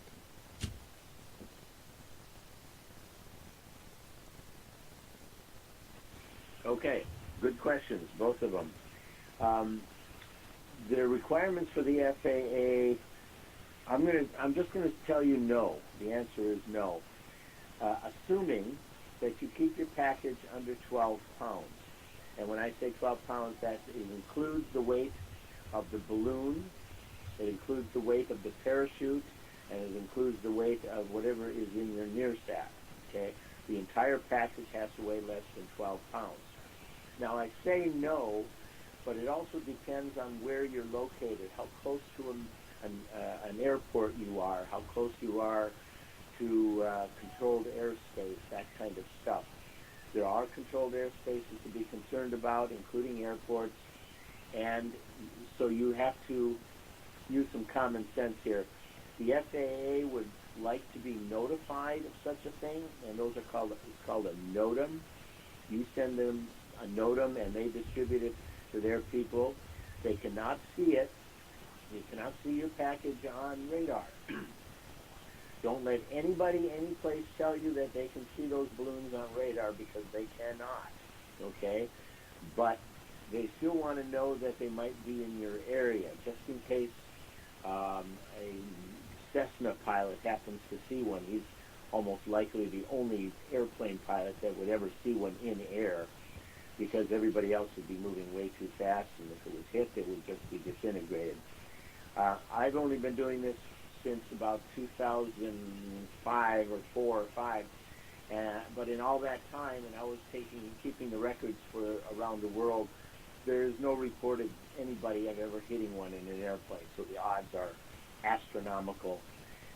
Okay, good questions, both of them. The requirements for the FAA, I'm just going to tell you no. The answer is no. Assuming that you keep your package under 12 pounds. And when I say 12 pounds, it includes the weight of the balloon, it includes the weight of the parachute, and it includes the weight of whatever is in your near stack. Okay? The entire package has to weigh less than 12 pounds. Now, I say no, but it also depends on where you're located, how close to an airport you are, how close you are to controlled airspace, that kind of stuff. There are controlled airspaces to be concerned about, including airports, and so you have to use some common sense here. The FAA would like to be notified of such a thing, and it's called a NOTAM. You send them a NOTAM, and they distribute it to their people. They cannot see it. You cannot see your package on radar. Don't let anybody, anyplace tell you that they can see those balloons on radar, because they cannot, okay? But they still want to know that they might be in your area, just in case a Cessna pilot happens to see one. He's almost likely the only airplane pilot that would ever see one in air, because everybody else would be moving way too fast, and if it was hit, it would just be disintegrated. I've only been doing this since about 2005 or 4 or 5, but in all that time, and I was keeping the records for around the world, there's no reported anybody ever hitting one in an airplane, so the odds are astronomical.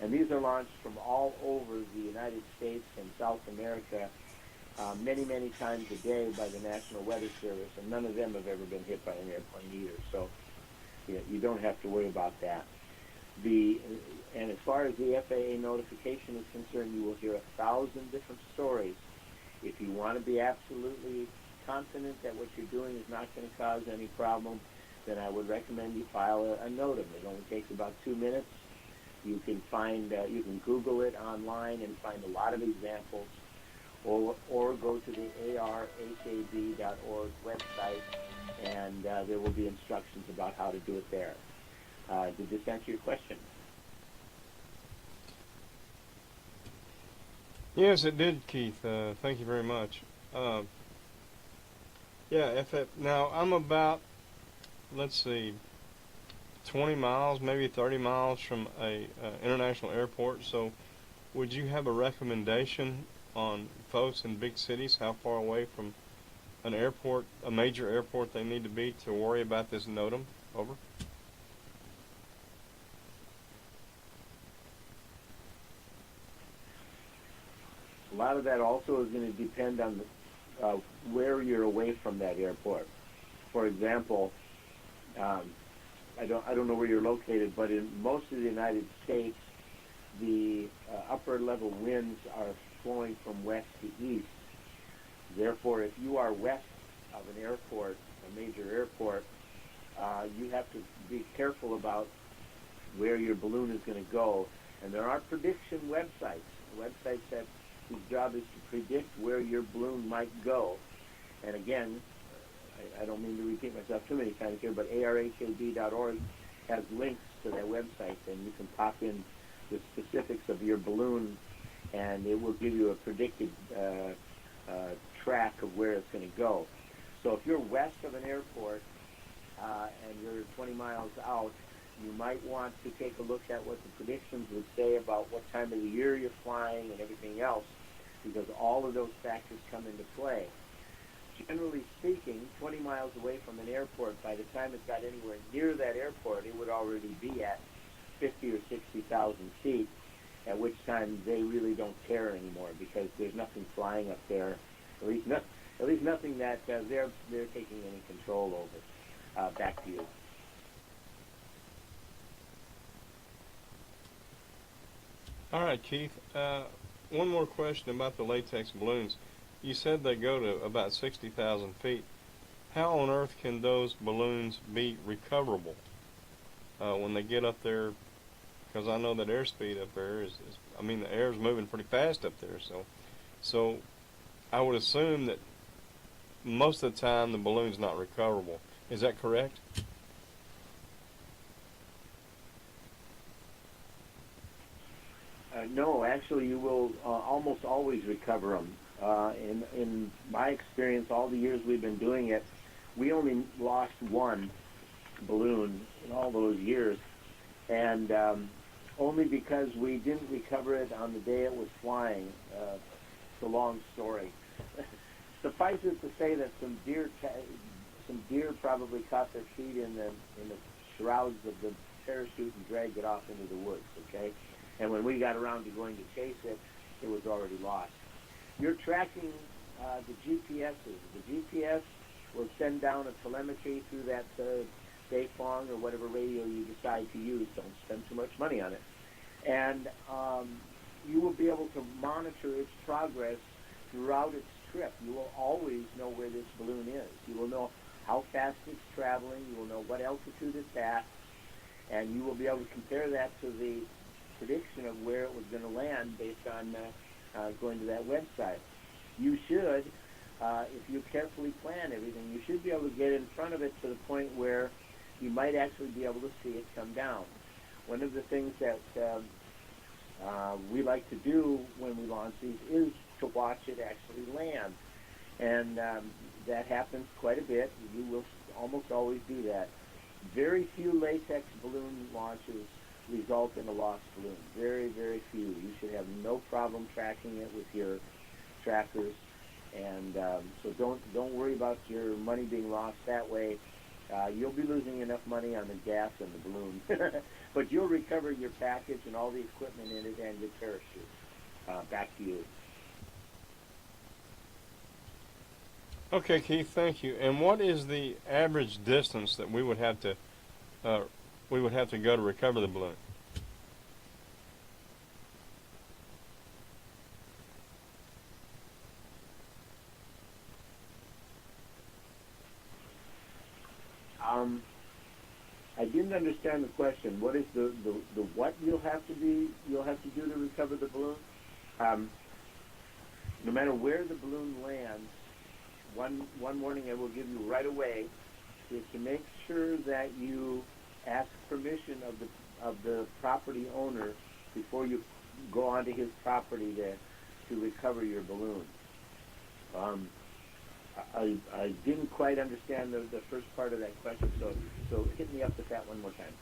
And these are launched from all over the United States and South America many, many times a day by the National Weather Service, and none of them have ever been hit by an airplane either, so you don't have to worry about that. And as far as the FAA notification is concerned, you will hear 1,000 different stories. If you want to be absolutely confident that what you're doing is not going to cause any problem, then I would recommend you file a NOTAM. It only takes about 2 minutes. You can Google it online and find a lot of examples, or go to the arhab.org website, and there will be instructions about how to do it there. Did this answer your question? Yes, it did, Keith. Thank you very much. Now, I'm about, 20 miles, maybe 30 miles from a international airport. So would you have a recommendation on folks in big cities, how far away from an airport, a major airport, they need to be to worry about this NOTAM? Over. lot of that also is going to depend on where you're away from that airport. For example, I don't know where you're located, but in most of the United States, the upper level winds are flowing from west to east. Therefore, if you are west of an airport, a major airport, you have to be careful about where your balloon is going to go. And there are prediction websites whose job is to predict where your balloon might go. And again, I don't mean to repeat myself too many times here, but arhab.org has links to their website, and you can pop in the specifics of your balloon, and it will give you a predicted track of where it's going to go. So if you're west of an airport and you're 20 miles out, you might want to take a look at what the predictions would say about what time of the year you're flying and everything else, because all of those factors come into play. Generally speaking, 20 miles away from an airport, by the time it got anywhere near that airport, it would already be at 50 or 60,000 feet, at which time they really don't care anymore because there's nothing flying up there, at least nothing that they're taking any control over. Back to you. All right, Keith. One more question about the latex balloons. You said they go to about 60,000 feet. How on earth can those balloons be recoverable when they get up there? Because I know that airspeed up there the air is moving pretty fast up there. So I would assume that most of the time the balloon's not recoverable. Is that correct? No, actually, you will almost always recover them. In my experience, all the years we've been doing it, we only lost one balloon in all those years, and only because we didn't recover it on the day it was flying. It's a long story. Suffice it to say that some deer probably caught their feet in the shrouds of the parachute and dragged it off into the woods. Okay. And when we got around to going to chase it, it was already lost. You're tracking the GPSs. The GPS will send down a telemetry through that Dayfong or whatever radio you decide to use. Don't spend too much money on it. And you will be able to monitor its progress throughout its trip. You will always know where this balloon is. You will know how fast it's traveling. You will know what altitude it's at. And you will be able to compare that to the prediction of where it was going to land based on going to that website. You should, if you carefully plan everything, you should be able to get in front of it to the point where you might actually be able to see it come down. One of the things that we like to do when we launch these is to watch it actually land. And that happens quite a bit. You will almost always do that. Very few latex balloon launches result in a lost balloon. Very, very few. You should have no problem tracking it with your trackers, and so don't worry about your money being lost that way. You'll be losing enough money on the gas and the balloon, but you'll recover your package and all the equipment in it and your parachute. Back to you. Okay, Keith, thank you. And what is the average distance that we would have to go to recover the balloon? I didn't understand the question. What is the what you'll have to do to recover the balloon? No matter where the balloon lands, one warning I will give you right away is to make sure that you ask permission of the property owner before you go onto his property to recover your balloon. I didn't quite understand the first part of that question, so hit me up with that one more time.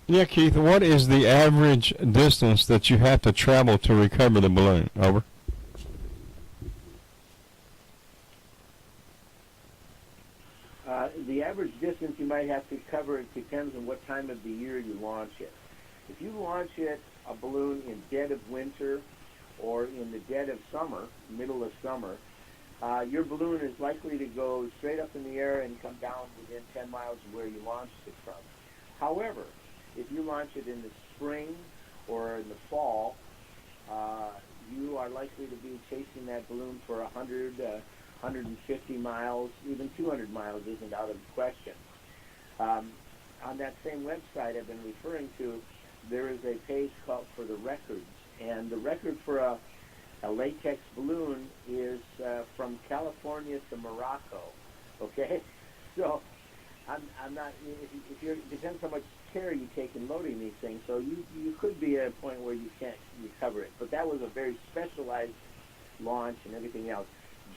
Yeah, Keith, what is the average distance that you have to travel to recover the balloon? Over. The average distance you might have to cover, it depends on what time of the year you launch it. If you launch a balloon in dead of winter or in the dead of summer, middle of summer, your balloon is likely to go straight up in the air and come down within 10 miles of where you launched it from. However, if you launch it in the spring or in the fall, you are likely to be chasing that balloon for 100, 150 miles, even 200 miles isn't out of the question. On that same website I've been referring to, there is a page called for the records, and the record for a latex balloon is from California to Morocco. Okay, so I'm not. If you're, it depends how much care you take in loading these things. So you could be at a point where you can't recover it. But that was a very specialized launch and everything else.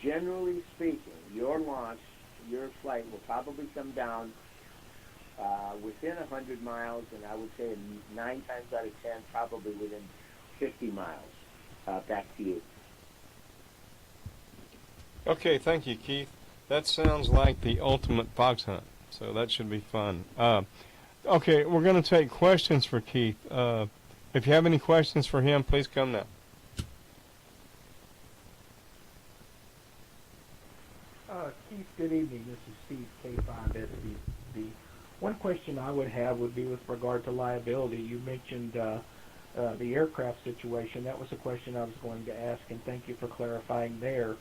Generally speaking, your launch, your flight will probably come down within 100 miles, and I would say 9 times out of 10, probably within 50 miles. Back to you. Okay, thank you, Keith. That sounds like the ultimate fox hunt, so that should be fun. Okay, we're going to take questions for Keith. If you have any questions for him, please come now. Keith, good evening. This is Steve, K5SVB. One question I would have would be with regard to liability. You mentioned the aircraft situation. That was a question I was going to ask, and thank you for clarifying there.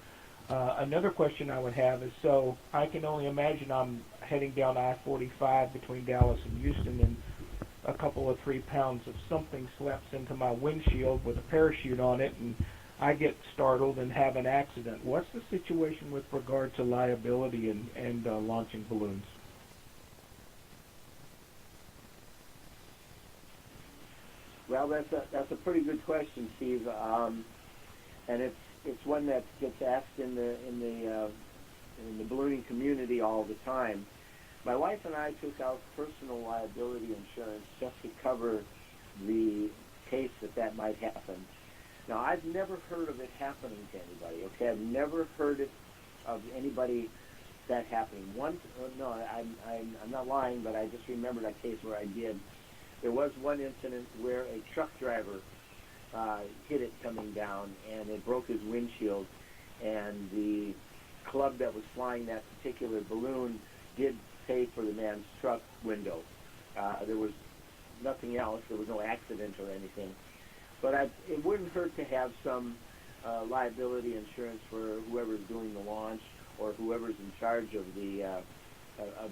Another question I would have is, so I can only imagine I'm heading down I-45 between Dallas and Houston, and a couple of 3 pounds of something slaps into my windshield with a parachute on it, and I get startled and have an accident. What's the situation with regard to liability and launching balloons? Well, that's a pretty good question, Steve, and it's one that gets asked in the ballooning community all the time. My wife and I took out personal liability insurance just to cover the case that might happen. Now, I've never heard of it happening to anybody. Okay, I've never heard of anybody that happening. I'm not lying, but I just remembered a case where I did. There was one incident where a truck driver hit it coming down, and it broke his windshield, and the club that was flying that particular balloon did pay for the man's truck window. There was nothing else. There was no accident or anything. But it wouldn't hurt to have some liability insurance for whoever's doing the launch or whoever's in charge of the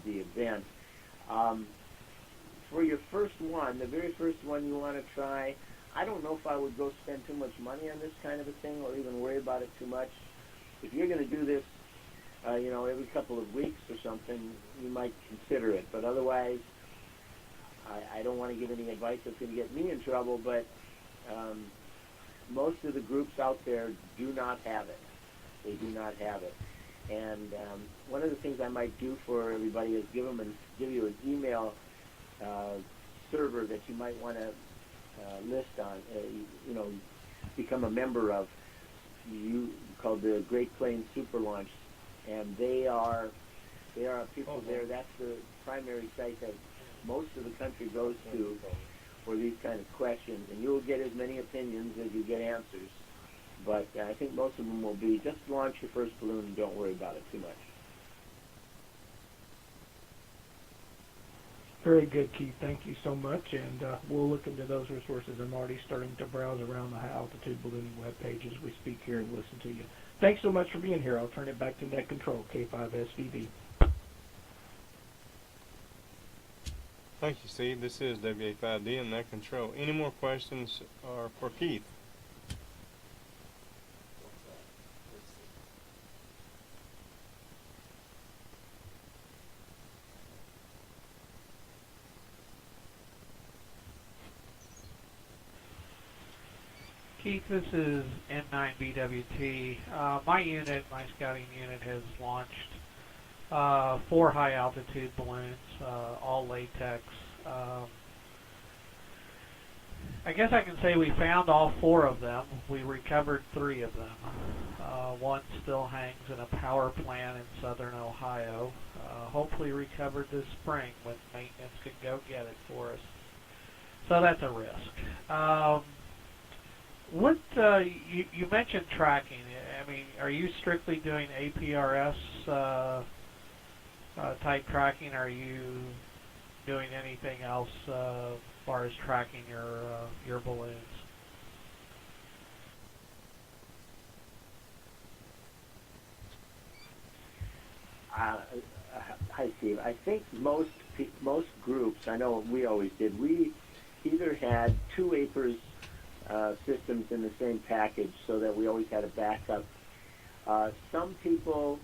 event. For your first one, the very first one you want to try, I don't know if I would go spend too much money on this kind of a thing or even worry about it too much. If you're going to do this, every couple of weeks or something, you might consider it. But otherwise, I don't want to give any advice that's going to get me in trouble, but most of the groups out there do not have it. They do not have it. And one of the things I might do for everybody is give you an email server that you might want to list on, become a member of, called the Great Plains Super Launch, and they are people there. That's the primary site that most of the country goes to for these kind of questions, and you'll get as many opinions as you get answers. But I think most of them will be just launch your first balloon and don't worry about it too much. Very good, Keith. Thank you so much, and we'll look into those resources. I'm already starting to browse around the high altitude ballooning web page as we speak here and listen to you. Thanks so much for being here. I'll turn it back to Net Control, K5SVB. Thank you, Steve. This is WA5D and Net Control. Any more questions are for Keith? Keith, this is N9BWT. My scouting unit, has launched 4 high-altitude balloons, all latex. I guess I can say we found all 4 of them. We recovered 3 of them. One still hangs in a power plant in southern Ohio. Hopefully recovered this spring when maintenance could go get it for us. So that's a risk. What you mentioned tracking. I mean, are you strictly doing APRS type tracking? Or are you doing anything else as far as tracking your balloons? Hi, Steve. I think most groups, I know we always did, we either had two APRS systems in the same package so that we always had a backup. Some people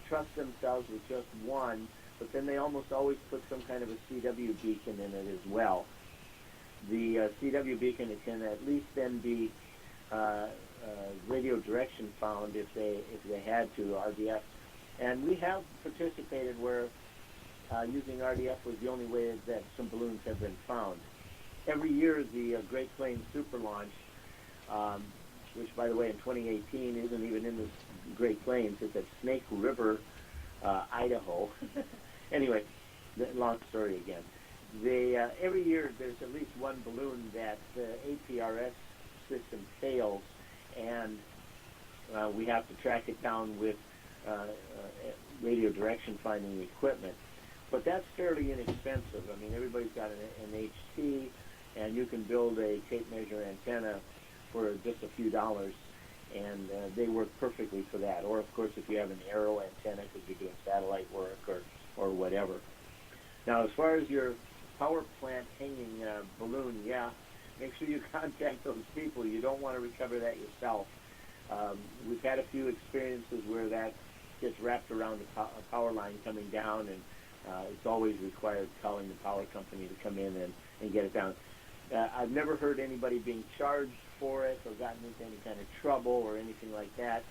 trust themselves with just one, but then they almost always put some kind of a CW beacon in it as well. The CW beacon, it can at least then be radio direction found if they had to, RDF. And we have participated where using RDF was the only way that some balloons have been found. Every year, the Great Plains Super Launch, which, by the way, in 2018 isn't even in the Great Plains, it's at Snake River, Idaho. Anyway, long story again. Every year, there's at least one balloon that the APRS system fails, and we have to track it down with radio direction finding equipment. But that's fairly inexpensive. I mean, everybody's got an HT, and you can build a tape measure antenna for just a few dollars, and they work perfectly for that. Or, of course, if you have an aero antenna because you're doing satellite work or whatever. Now, as far as your power plant hanging balloon, yeah, make sure you contact those people. You don't want to recover that yourself. We've had a few experiences where that gets wrapped around a power line coming down, and it's always required calling the power company to come in and get it down. I've never heard anybody being charged for it or gotten into any kind of trouble or anything like that.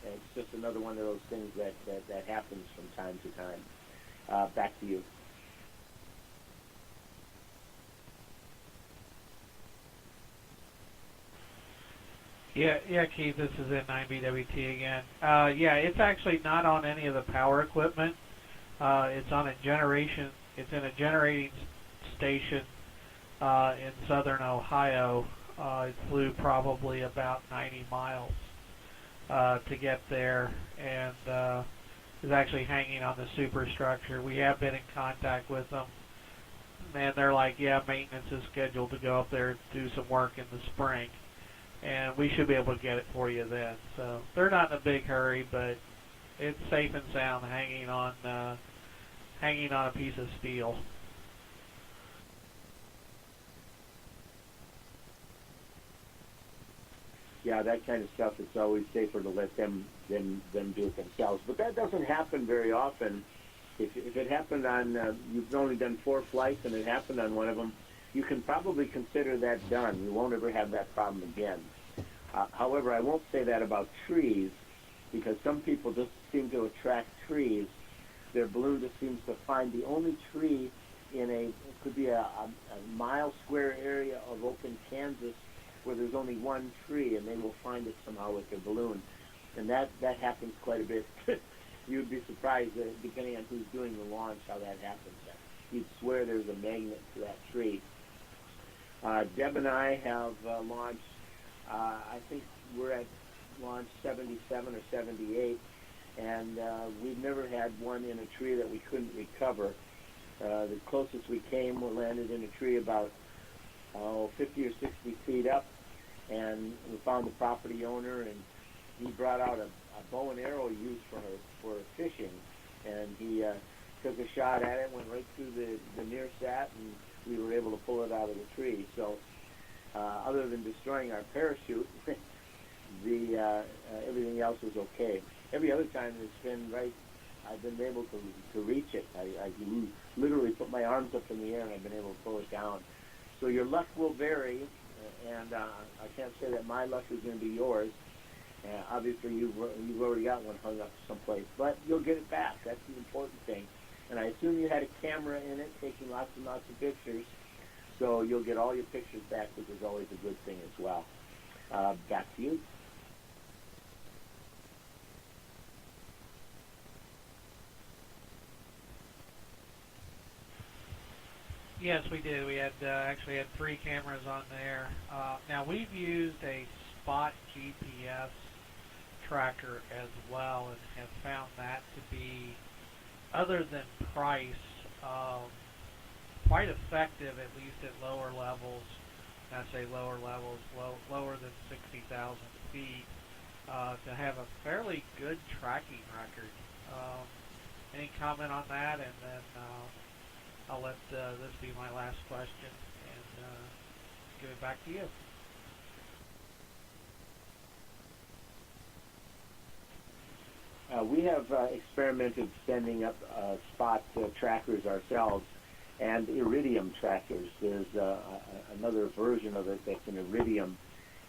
It's just another one of those things that happens from time to time. Back to you. Yeah, Keith, this is N9BWT again. Yeah, it's actually not on any of the power equipment. It's on a generation. It's in a generating station in southern Ohio. It flew probably about 90 miles to get there, and is actually hanging on the superstructure. We have been in contact with them, and they're like, yeah, maintenance is scheduled to go up there and do some work in the spring, and we should be able to get it for you then. So they're not in a big hurry, but it's safe and sound hanging on a piece of steel. Yeah, that kind of stuff, it's always safer to let them do it themselves. But that doesn't happen very often. If it happened on, you've only done 4 flights and it happened on one of them, you can probably consider that done. You won't ever have that problem again. However, I won't say that about trees, because some people just seem to attract trees. Their balloon just seems to find the only tree in it could be a mile square area of open Kansas where there's only one tree, and they will find it somehow with their balloon. And that happens quite a bit. You'd be surprised, depending on who's doing the launch, how that happens. You'd swear there's a magnet to that tree. Deb and I have launched, I think we're at launch 77 or 78, and we've never had one in a tree that we couldn't recover. The closest we came, we landed in a tree about 50 or 60 feet up, and we found the property owner, and he brought out a bow and arrow used for fishing, and he took a shot at it, went right through the near sat, and we were able to pull it out of the tree. So other than destroying our parachute, everything else was okay. Every other time it's been right, I've been able to reach it. I literally put my arms up in the air and I've been able to pull it down. So your luck will vary, and I can't say that my luck is going to be yours. Obviously, you've already got one hung up someplace, but you'll get it back. That's the important thing. And I assume you had a camera in it taking lots and lots of pictures, so you'll get all your pictures back, which is always a good thing as well. Back to you. Yes, we did. We had actually had 3 cameras on there. Now we've used a spot GPS tracker as well, and have found that to be, other than price, quite effective, at least at lower levels. And I say lower levels, lower than 60,000 feet, to have a fairly good tracking record. Any comment on that? And then I'll let this be my last question, and give it back to you. We have experimented sending up spot trackers ourselves, and Iridium Trackers. There's another version of it that's an Iridium.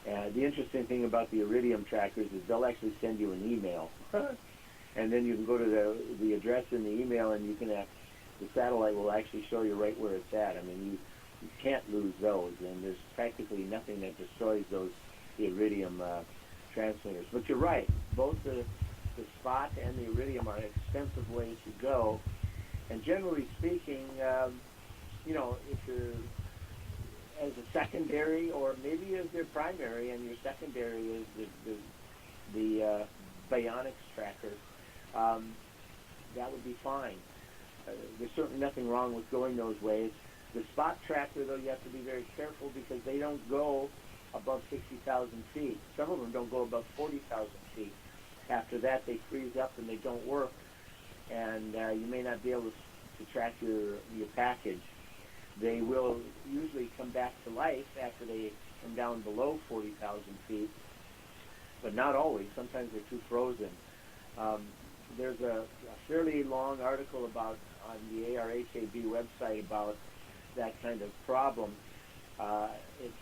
The interesting thing about the Iridium Trackers is they'll actually send you an email. And then you can go to the address in the email, and you can the satellite will actually show you right where it's at. I mean, you can't lose those, and there's practically nothing that destroys those Iridium transmitters. But you're right, both the spot and the Iridium are expensive ways to go. And generally speaking, you know, if you're as a secondary, or maybe as their primary, and your secondary is the Bionics tracker, that would be fine. There's certainly nothing wrong with going those ways. The spot tracker, though, you have to be very careful because they don't go above 60,000 feet. Some of them don't go above 40,000 feet. After that, they freeze up and they don't work, and you may not be able to track your package. They will usually come back to life after they come down below 40,000 feet, but not always. Sometimes they're too frozen. There's a fairly long article on the ARHAB website about that kind of problem. It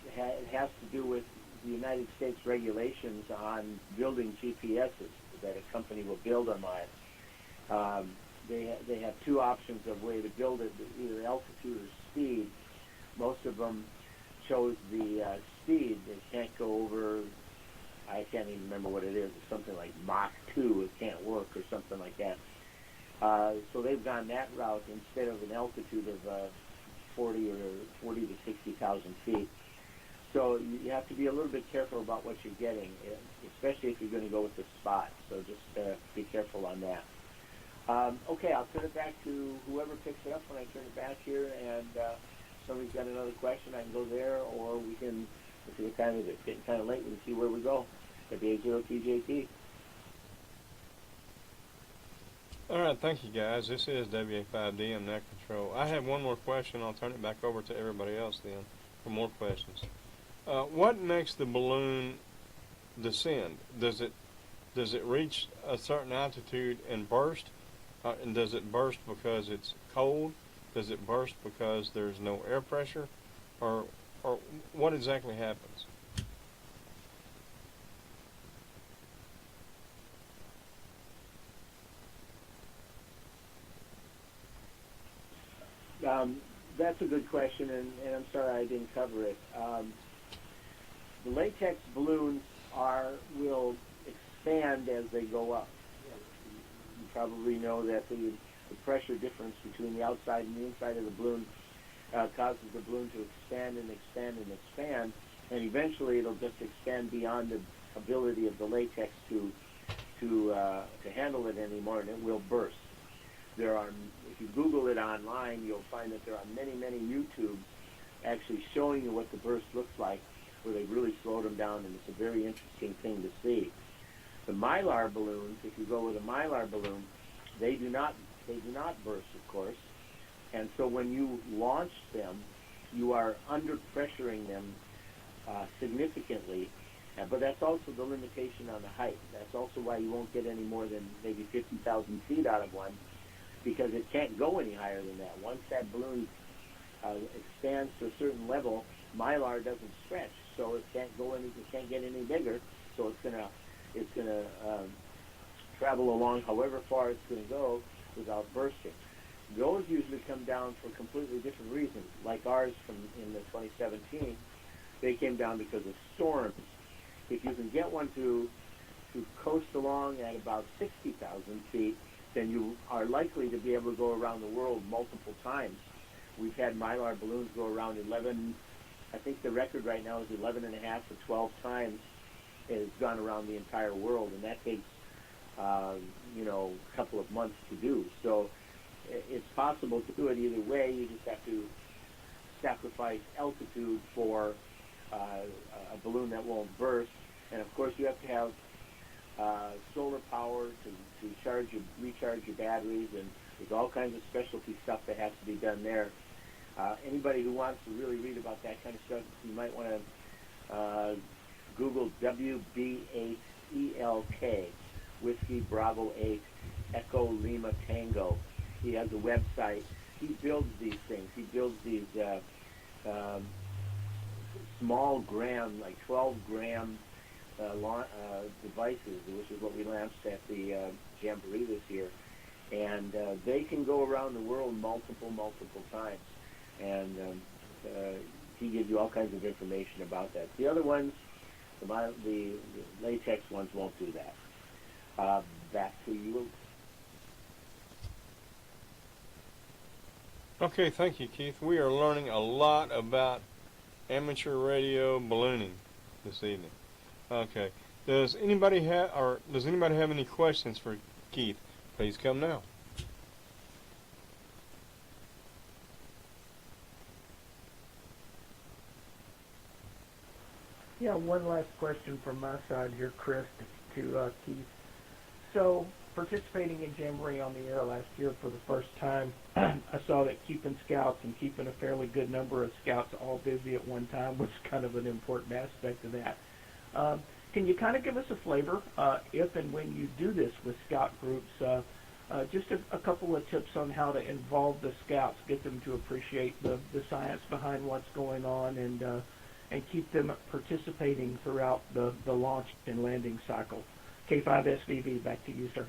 has to do with the United States regulations on building GPSs that a company will build online. They have 2 options of way to build it, either altitude or speed. Most of them chose the speed. They can't go over, I can't even remember what it is. It's something like Mach 2. It can't work, or something like that. So they've gone that route instead of an altitude of 40 to 60,000 feet. So you have to be a little bit careful about what you're getting, especially if you're going to go with the spot. So just be careful on that. Okay, I'll turn it back to whoever picks it up when I turn it back here, and if somebody's got another question, I can go there, or we can, if it's getting kind of late, we can see where we go. WA0TJT. All right, thank you, guys. This is WA5D. I'm Net Control. I have one more question. I'll turn it back over to everybody else then for more questions. What makes the balloon descend? Does it reach a certain altitude and burst? And does it burst because it's cold? Does it burst because there's no air pressure? Or what exactly happens? That's a good question, and I'm sorry I didn't cover it. The latex balloons will expand as they go up. You probably know that the pressure difference between the outside and the inside of the balloon causes the balloon to expand and expand and expand, and eventually it'll just expand beyond the ability of the latex to handle it anymore, and it will burst. If you Google it online, you'll find that there are many YouTubes actually showing you what the burst looks like, where they really slowed them down, and it's a very interesting thing to see. The Mylar balloons, if you go with a Mylar balloon, they do not burst, of course, and so when you launch them, you are under pressuring them significantly, but that's also the limitation on the height. That's also why you won't get any more than maybe 50,000 feet out of one, because it can't go any higher than that. Once that balloon expands to a certain level, Mylar doesn't stretch, so it can't get any bigger. So it's gonna travel along however far it's gonna go without bursting. Those usually come down for completely different reasons. Like ours in the 2017, they came down because of storms. If you can get one to coast along at about 60,000 feet, then you are likely to be able to go around the world multiple times we've had Mylar balloons go around 11, I think the record right now is 11 and a half or 12 times it has gone around the entire world, and that takes, a couple of months to do. So it's possible to do it either way. You just have to sacrifice altitude for a balloon that won't burst. And of course you have to have solar power to recharge your batteries, and there's all kinds of specialty stuff that has to be done there. Anybody who wants to really read about that kind of stuff, you might want to Google WB8ELK, Whiskey Bravo 8 Echo Lima Tango. He has a website. He builds these things. He builds these small gram, like 12-gram devices, which is what we launched at the Jamboree this year. And they can go around the world multiple times. And he gives you all kinds of information about that. The other ones, the latex ones won't do that. Back to you. Okay, thank you, Keith. We are learning a lot about amateur radio ballooning this evening. Okay. Does anybody have any questions for Keith? Please come now. Yeah, one last question from my side here, Chris, to Keith. So, participating in Jamboree on the air last year for the first time, I saw that keeping scouts and keeping a fairly good number of scouts all busy at one time was kind of an important aspect of that. Can you kind of give us a flavor, if and when you do this with scout groups, just a couple of tips on how to involve the scouts, get them to appreciate the science behind what's going on, and keep them participating throughout the launch and landing cycle. K5SVV, back to you, sir.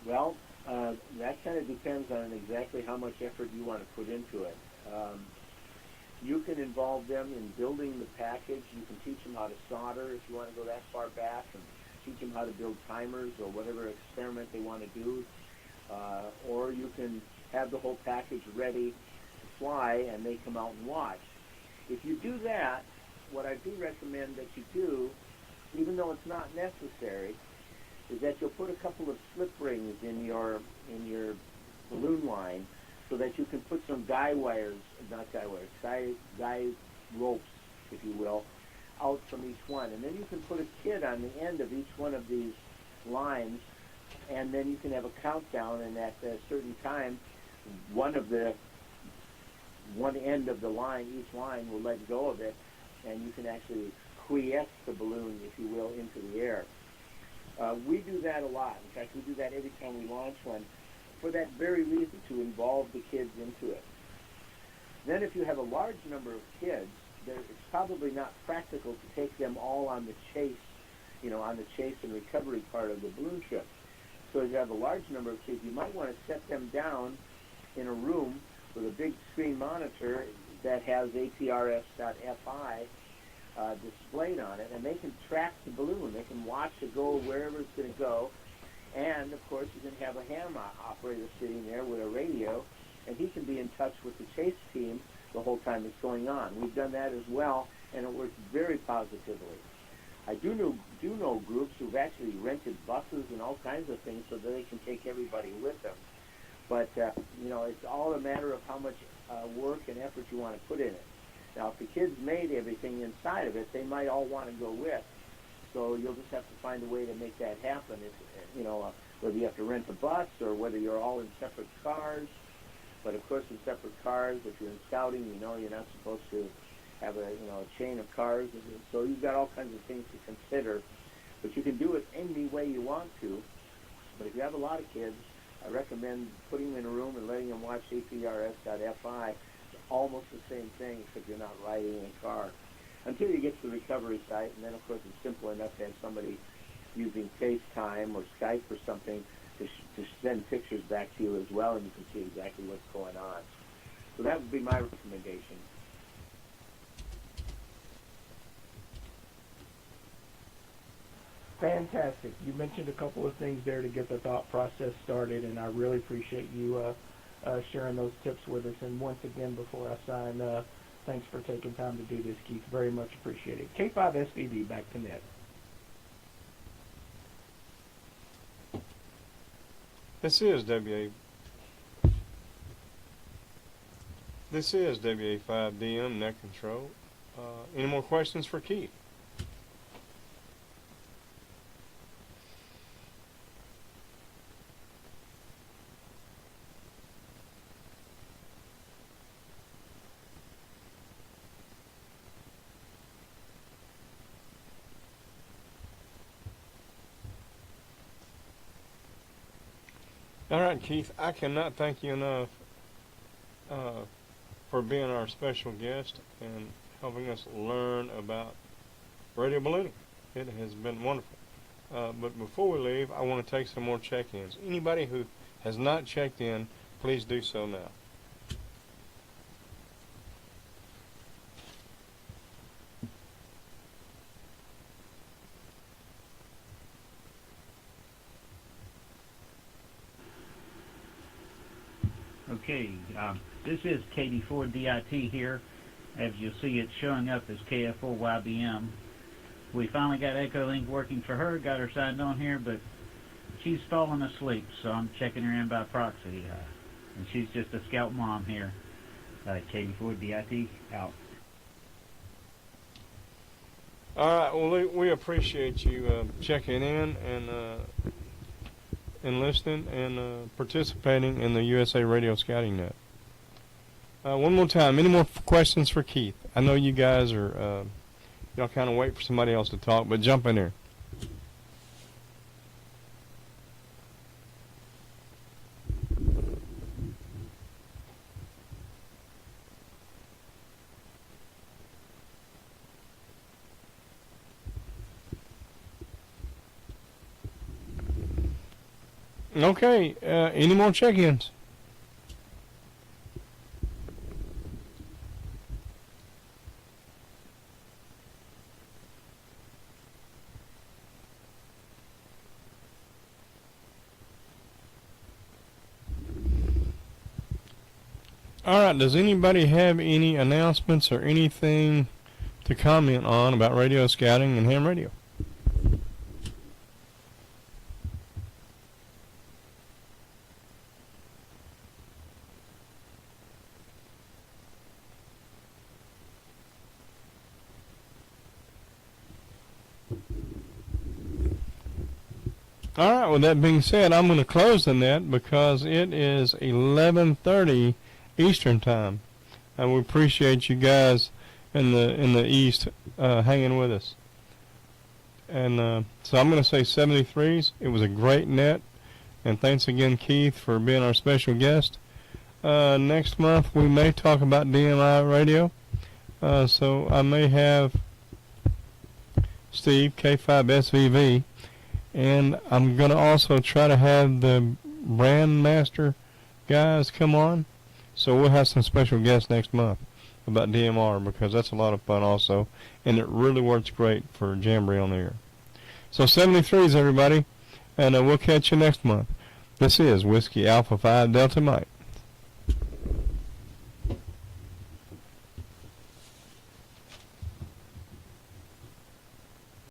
Well, that kind of depends on exactly how much effort you want to put into it. You can involve them in building the package. You can teach them how to solder if you want to go that far back, and teach them how to build timers or whatever experiment they want to do. Or you can have the whole package ready to fly and they come out and watch. If you do that, what I do recommend that you do, even though it's not necessary, is that you'll put a couple of slip rings in your balloon line so that you can put some guy ropes, if you will, out from each one. And then you can put a kid on the end of each one of these lines, and then you can have a countdown, and at a certain time, one end of the line, each line will let go of it, and you can actually quiesce the balloon, if you will, into the air. We do that a lot. In fact, we do that every time we launch one, for that very reason, to involve the kids into it. Then if you have a large number of kids, it's probably not practical to take them all on the chase, on the chase and recovery part of the balloon trip. So if you have a large number of kids, you might want to set them down in a room with a big screen monitor that has APRS.FI displayed on it, and they can track the balloon. They can watch it go wherever it's going to go. And, of course, you can have a ham operator sitting there with a radio, and he can be in touch with the chase team the whole time it's going on. We've done that as well, and it works very positively. I do know groups who've actually rented buses and all kinds of things so that they can take everybody with them. But, it's all a matter of how much work and effort you want to put in it. Now, if the kids made everything inside of it, they might all want to go with. So you'll just have to find a way to make that happen. Whether you have to rent a bus or whether you're all in separate cars. But, of course, in separate cars, if you're in scouting, you're not supposed to have a chain of cars. So you've got all kinds of things to consider. But you can do it any way you want to. But if you have a lot of kids, I recommend putting them in a room and letting them watch APRS.FI. It's almost the same thing, except you're not riding in a car. Until you get to the recovery site, and then, of course, it's simple enough to have somebody using FaceTime or Skype or something to send pictures back to you as well, and you can see exactly what's going on. So that would be my recommendation. Fantastic. You mentioned a couple of things there to get the thought process started, and I really appreciate you sharing those tips with us. And once again, before I sign, thanks for taking time to do this, Keith. Very much appreciated. K5SVB, back to net. This is WA5DM Net Control. Any more questions for Keith? All right, Keith, I cannot thank you enough for being our special guest and helping us learn about radio ballooning. It has been wonderful. But before we leave, I want to take some more check-ins. Anybody who has not checked in, please do so now. Okay, this is KD4DIT here. As you'll see, it's showing up as KF4YBM. We finally got Echolink working for her, got her signed on here, but she's fallen asleep, so I'm checking her in by proxy. And she's just a scout mom here. KD4DIT out. All right, well, we appreciate you checking in and listening and participating in the USA Radio Scouting Net. One more time, any more questions for Keith? I know you guys are, y'all kind of wait for somebody else to talk, but jump in there. Okay, any more check-ins? All right, does anybody have any announcements or anything to comment on about radio scouting and ham radio? All right, with that being said, I'm going to close the net because it is 11:30 Eastern time, and we appreciate you guys in the East hanging with us. And so I'm going to say 73s. It was a great net, and thanks again, Keith, for being our special guest. Next month we may talk about DMI radio, so I may have Steve K5SVV. And I'm going to also try to have the brand master guys come on. So we'll have some special guests next month about DMR because that's a lot of fun also. And it really works great for Jamboree on the air. So 73s, everybody. And we'll catch you next month. This is Whiskey Alpha 5 Delta Mike.